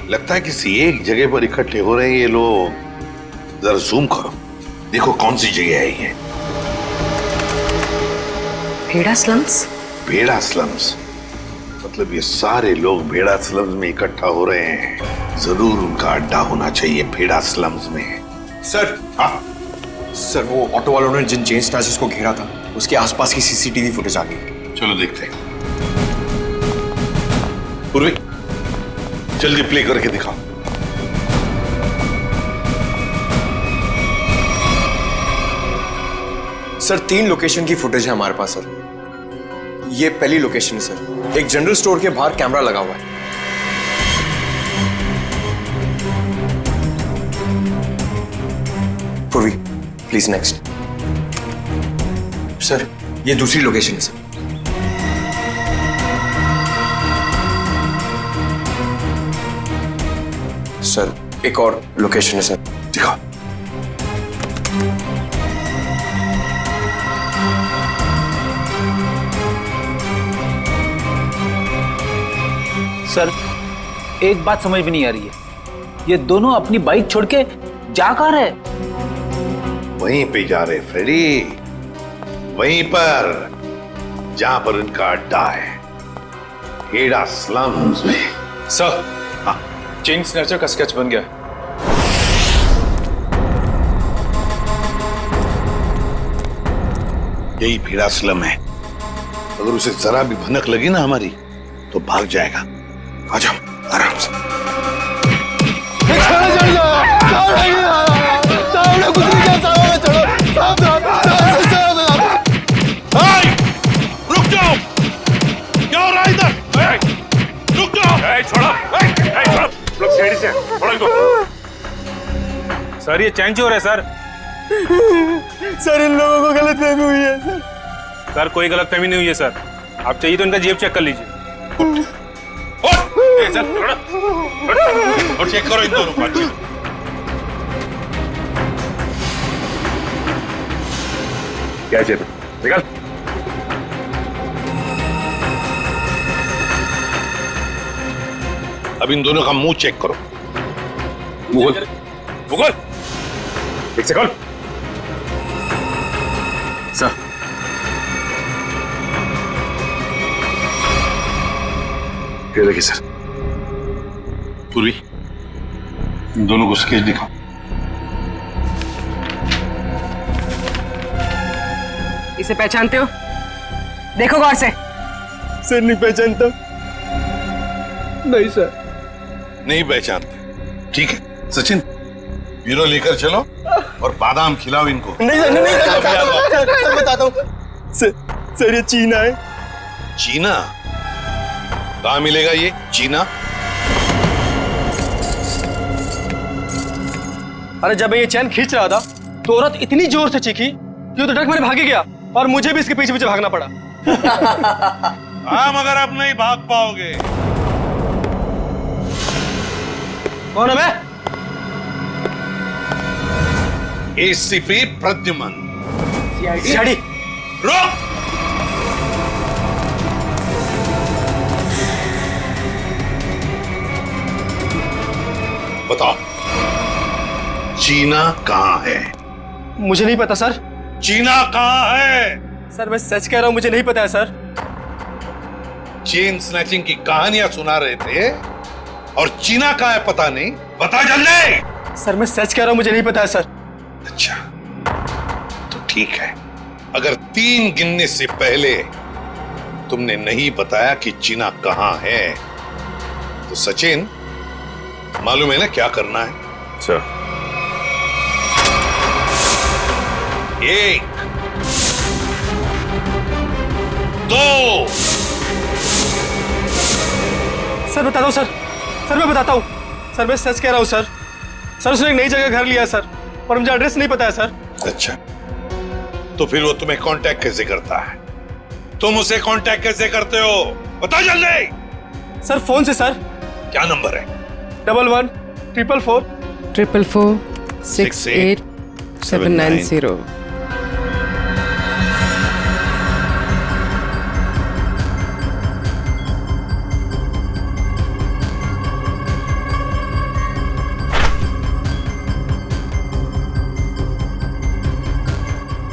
Speaker 16: लगता है किसी एक जगह पर इकट्ठे हो रहे हैं ये लोग। जरा जूम करो, देखो कौन सी जगह है ये।
Speaker 1: भेड़ा स्लम्स?
Speaker 16: भेड़ा स्लम्स मतलब ये सारे लोग भेड़ा स्लम्स में इकट्ठा हो रहे हैं। जरूर उनका अड्डा होना चाहिए भेड़ा स्लम्स में।
Speaker 9: सर,
Speaker 16: हाँ
Speaker 9: सर वो ऑटो वालों ने जिन चेन स्नैचर्स को घेरा था उसके आसपास की सीसीटीवी फुटेज आ गई।
Speaker 16: चलो देखते हैं। पूर्वी, जल्दी प्ले करके दिखाओ।
Speaker 9: सर 3 लोकेशन की फुटेज है हमारे पास सर। ये पहली लोकेशन है सर, एक जनरल स्टोर के बाहर कैमरा लगा हुआ है। पूर्वी प्लीज नेक्स्ट। सर ये दूसरी लोकेशन है सर। सर एक और लोकेशन है सर,
Speaker 16: दिखाओ।
Speaker 24: सर एक बात समझ में नहीं आ रही है, ये दोनों अपनी बाइक छोड़ के जा कहाँ रहे?
Speaker 16: वहीं पे जा रहे फ्रेडी, वहीं पर जहां पर इनका अड्डा है, भेड़ा स्लम्स में।
Speaker 15: सर हाँ, चेन स्नैचर का स्केच बन गया।
Speaker 16: यही भेड़ा स्लम है। अगर उसे जरा भी भनक लगी ना हमारी तो भाग जाएगा। आ जाओ आराम से। रुक जाओ, क्या हो रहा है इधर? रुक जाओ।
Speaker 15: सर ये चैन चोर है सर।
Speaker 9: सर इन लोगों को गलतफहमी हुई है सर।
Speaker 15: सर कोई गलतफहमी नहीं हुई है सर, आप चाहिए तो इनका जेब चेक कर लीजिए।
Speaker 16: और चेक करो इन दोनों को।
Speaker 15: क्या जेब निकाल।
Speaker 16: अब इन दोनों का मुंह चेक करो।
Speaker 15: मुगल मुगल एक सेकंड।
Speaker 9: सर
Speaker 16: ये देखिए सर। पूर्वी, इन दोनों को स्केच दिखाओ।
Speaker 1: इसे पहचानते हो? देखो गौर से।
Speaker 9: सर नहीं पहचानता।
Speaker 16: नहीं सर। नहीं पहचानते, ठीक है। सचिन ब्यूरो लेकर चलो और बादाम खिलाओ इनको।
Speaker 9: नहीं सर, नहीं सर, बताता हूँ सर ये चीना है।
Speaker 16: चीना? कहाँ मिलेगा ये चीना?
Speaker 9: अरे जब मैं ये चैन खींच रहा था तो औरत इतनी जोर से चीखी कि वो तो डर मेरे भागे गया और मुझे भी इसके पीछे पीछे भागना पड़ा।
Speaker 16: हाँ मगर अब नहीं भाग पाओगे।
Speaker 9: कौन है मैं?
Speaker 16: एसीपी प्रद्युमन।
Speaker 9: सीआईडी।
Speaker 16: रुक! बताओ चीना कहाँ है?
Speaker 9: मुझे नहीं पता सर।
Speaker 16: चीना कहाँ है?
Speaker 9: सर मैं सच कह रहा हूँ, मुझे नहीं पता है सर।
Speaker 16: चेन स्नैचिंग की कहानियां सुना रहे थे और चीना कहाँ है पता नहीं। बता जल्दी।
Speaker 9: सर मैं सच कह रहा हूँ, मुझे नहीं पता है सर।
Speaker 16: अच्छा तो ठीक है, अगर 3 गिनने से पहले तुमने नहीं बताया कि चीना कहाँ है तो सचिन मालूम है ना क्या करना है?
Speaker 15: सर
Speaker 16: 1 2।
Speaker 9: सर बताता हूँ सर मैं बताता हूँ सर, मैं सच कह रहा हूँ सर। उसने एक नई जगह घर लिया है सर, और मुझे एड्रेस नहीं पता है सर।
Speaker 16: अच्छा, तो फिर वो तुम्हें कांटेक्ट कैसे करता है? तुम उसे कांटेक्ट कैसे करते हो? बताओ जल्दी।
Speaker 9: सर फोन से सर।
Speaker 16: क्या नंबर है?
Speaker 9: 11 444
Speaker 1: 444 68 790।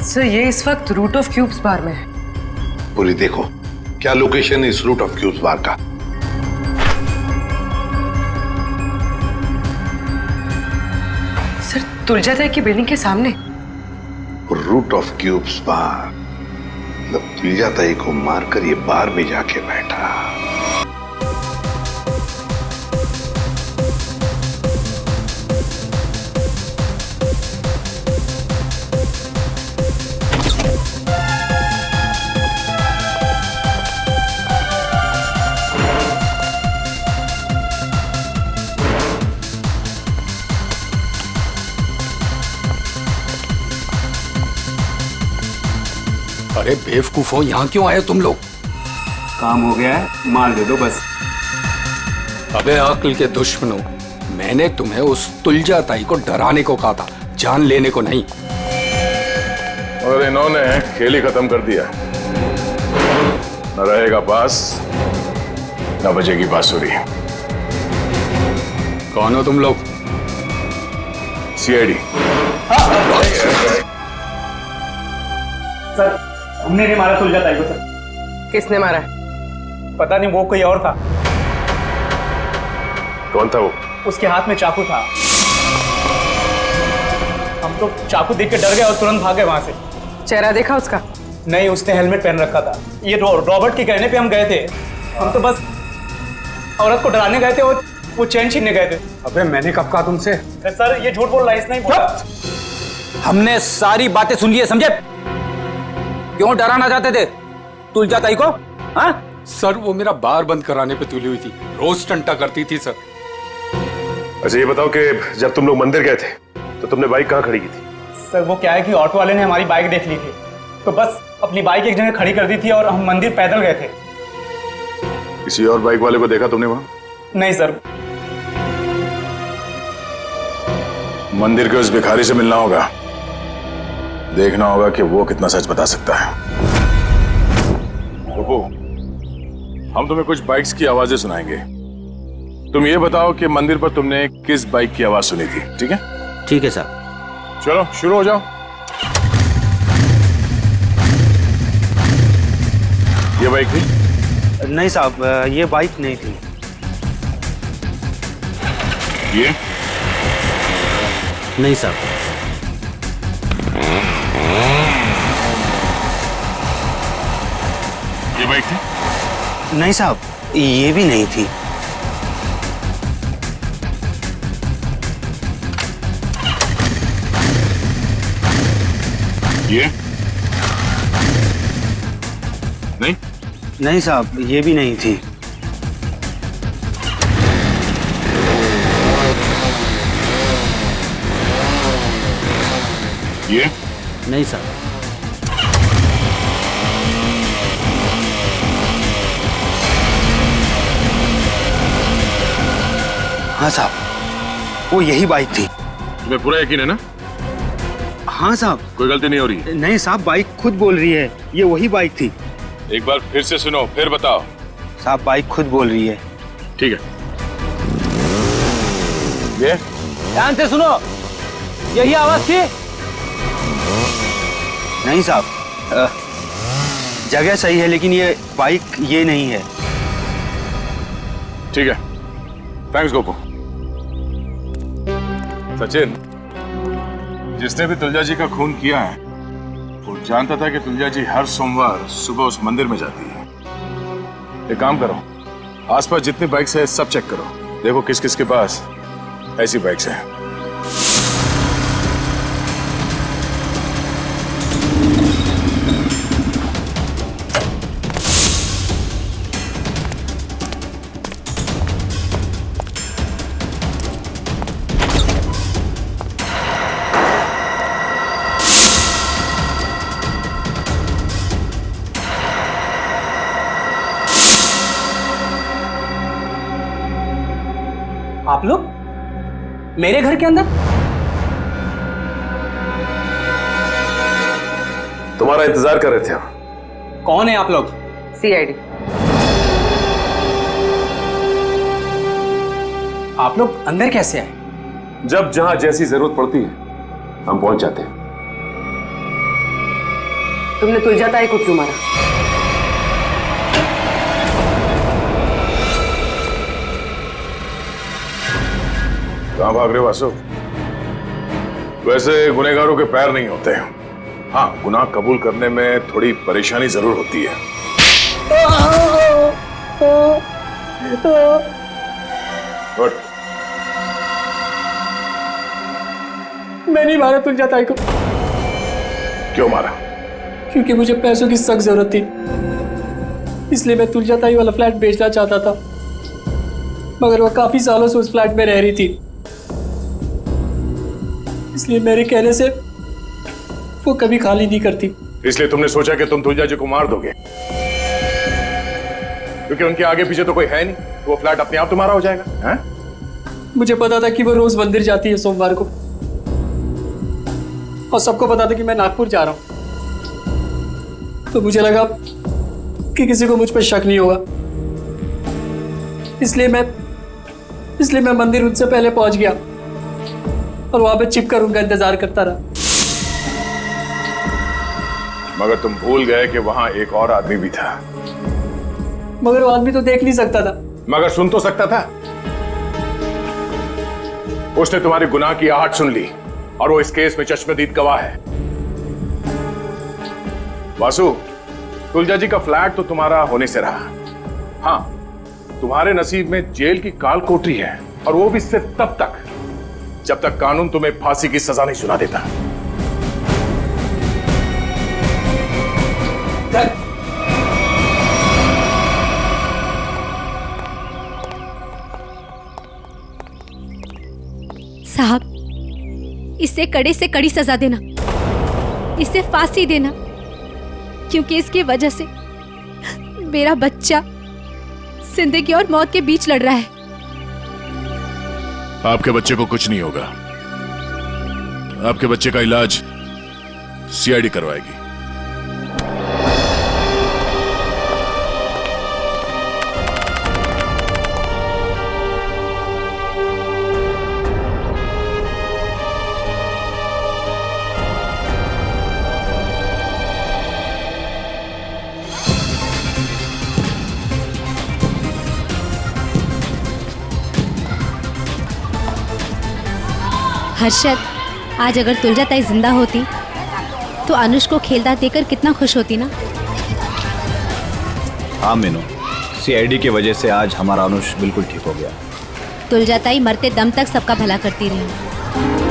Speaker 1: सर ये इस वक्त रूट ऑफ क्यूब्स बार में है।
Speaker 16: पूरी देखो क्या लोकेशन है इस रूट ऑफ क्यूब्स बार का।
Speaker 1: सर तुलजाताई की बिल्डिंग के सामने।
Speaker 16: रूट ऑफ क्यूब्स बार मतलब तुलजाताई को मारकर ये बार में जाके बैठा।
Speaker 6: अरे बेवकूफो, यहाँ क्यों आए तुम लोग? काम हो गया है, मार दे दो बस। अबे अक्ल के दुश्मनों, मैंने तुम्हें उस तुलजाताई को डराने को कहा था, जान लेने को नहीं।
Speaker 11: और इन्होंने खेल ही खत्म कर दिया। न रहेगा पास, न बजेगी बांसुरी।
Speaker 6: कौन हो तुम लोग?
Speaker 11: सीआईडी।
Speaker 9: सर हमने नहीं मारा तुलजाताई को सर।
Speaker 1: किसने मारा?
Speaker 9: पता नहीं, वो कोई और था।
Speaker 11: कौन था वो?
Speaker 9: उसके हाथ में चाकू था। हम तो चाकू देख के डर गए और तुरंत भागे वहां से।
Speaker 1: चेहरा देखा उसका?
Speaker 9: नहीं, उसने हेलमेट पहन रखा था। ये रॉबर्ट के कहने पे हम गए थे। हम तो बस औरत को डराने गए थे और वो चैन छीनने गए थे।
Speaker 6: अबे मैंने कब कहा तुमसे?
Speaker 9: सर ये झूठ बोल रहा है, इसने ही बोला।
Speaker 24: हमने सारी बातें सुन ली है, समझे? क्यों डराना चाहते थे तुलजाताई को? हाँ
Speaker 6: सर वो मेरा बार बंद कराने पे तुली हुई थी, रोज टंटा करती थी सर।
Speaker 11: अच्छा ये बताओ कि जब तुम लोग मंदिर गए थे तो तुमने बाइक कहाँ खड़ी की थी?
Speaker 9: सर वो क्या है कि ऑटो वाले ने हमारी बाइक देख ली थी, तो बस अपनी बाइक एक जगह खड़ी कर दी थी और हम मंदिर पैदल गए थे।
Speaker 11: किसी और बाइक वाले को देखा तुमने वहां?
Speaker 9: नहीं सर।
Speaker 11: मंदिर के उस भिखारी से मिलना होगा, देखना होगा कि वो कितना सच बता सकता है। रुको, हम तुम्हें कुछ बाइक्स की आवाजें सुनाएंगे। तुम ये बताओ कि मंदिर पर तुमने किस बाइक की आवाज सुनी थी, ठीक है?
Speaker 24: ठीक है सर।
Speaker 11: चलो शुरू हो जाओ। ये बाइक थी?
Speaker 17: नहीं साहब, ये बाइक नहीं थी।
Speaker 11: ये?
Speaker 24: नहीं साहब।
Speaker 11: ये बाइक थी?
Speaker 17: नहीं साहब, ये भी नहीं थी।
Speaker 11: ये? नहीं?
Speaker 17: नहीं साहब, ये भी नहीं थी।
Speaker 11: ये?
Speaker 24: नहीं साहब।
Speaker 17: हाँ साहब, वो यही बाइक थी।
Speaker 11: तुम्हें पूरा यकीन है ना?
Speaker 17: हाँ साहब।
Speaker 11: कोई गलती नहीं हो रही?
Speaker 17: नहीं साहब, बाइक खुद बोल रही है, ये वही बाइक थी।
Speaker 11: एक बार फिर से सुनो, फिर बताओ।
Speaker 17: साहब बाइक खुद बोल रही है।
Speaker 11: ठीक है। ये?
Speaker 24: ध्यान से सुनो, यही आवाज थी?
Speaker 17: नहीं साहब, जगह सही है लेकिन ये बाइक ये नहीं है।
Speaker 11: ठीक है, थैंक्स गोपू। सचिन, जिसने भी तुलजा जी का खून किया है वो जानता था कि तुलजा जी हर सोमवार सुबह उस मंदिर में जाती है। एक काम करो, आसपास जितनी बाइक्स है सब चेक करो, देखो किस किस के पास ऐसी बाइक्स है।
Speaker 24: मेरे घर के अंदर?
Speaker 15: तुम्हारा इंतजार कर रहे थे हम।
Speaker 24: कौन है आप लोग?
Speaker 1: सीआईडी।
Speaker 24: आप लोग अंदर कैसे आए?
Speaker 15: जब जहां जैसी जरूरत पड़ती है हम पहुंच जाते हैं।
Speaker 1: तुमने तुलजा ताई को क्यों मारा?
Speaker 15: कहां भाग रहे हो वासु? वैसे गुनहगारों के पैर नहीं होते हैं। हाँ, गुनाह कबूल करने में थोड़ी परेशानी जरूर होती है। उठ।
Speaker 9: मैं नहीं मारा तुलजा ताई को।
Speaker 15: क्यों मारा?
Speaker 9: क्योंकि मुझे पैसों की सख्त जरूरत थी, इसलिए मैं तुलजा ताई वाला फ्लैट बेचना चाहता था, मगर वो काफी सालों से उस फ्लैट में रह रही थी, इसलिए मेरे कहने से वो कभी खाली नहीं करती।
Speaker 15: इसलिए तुमने सोचा कि तुम तुलजा जी को मार दोगे, क्योंकि उनके आगे पीछे तो कोई है नहीं, तो वो फ्लैट अपने आप तुम्हारा हो जाएगा। हैं?
Speaker 9: मुझे पता था कि वो रोज मंदिर जाती है सोमवार को, और सबको पता था कि मैं नागपुर जा रहा हूं, तो मुझे लगा कि किसी को मुझ पर शक नहीं होगा, इसलिए मैं मंदिर उनसे पहले पहुंच गया और वहां पे छिपकर उनका इंतजार करता रहा।
Speaker 15: मगर तुम भूल गए कि वहां एक और आदमी भी था।
Speaker 9: मगर वो आदमी तो देख नहीं सकता था।
Speaker 15: मगर सुन तो सकता था। उसने तुम्हारी गुनाह की आहट सुन ली और वो इस केस में चश्मदीद गवाह है। वासु, तुलजा जी का फ्लैट तो तुम्हारा होने से रहा। हाँ, तुम्हारे नसीब में जेल की काल कोठरी है, और वो भी सिर्फ तब तक जब तक कानून तुम्हें फांसी की सजा नहीं सुना देता।
Speaker 7: साहब, इसे कड़े से कड़ी सजा देना, इसे फांसी देना, क्योंकि इसकी वजह से मेरा बच्चा जिंदगी और मौत के बीच लड़ रहा है।
Speaker 15: आपके बच्चे को कुछ नहीं होगा। आपके बच्चे का इलाज सीआईडी करवाएगी।
Speaker 7: हर्षद, आज अगर तुलजा ताई जिंदा होती तो अनुष को खेलदा देकर कितना खुश होती ना।
Speaker 21: हाँ मीनू, सीआईडी की वजह से आज हमारा अनुष बिल्कुल ठीक हो गया।
Speaker 7: तुलजा ताई मरते दम तक सबका भला करती रही।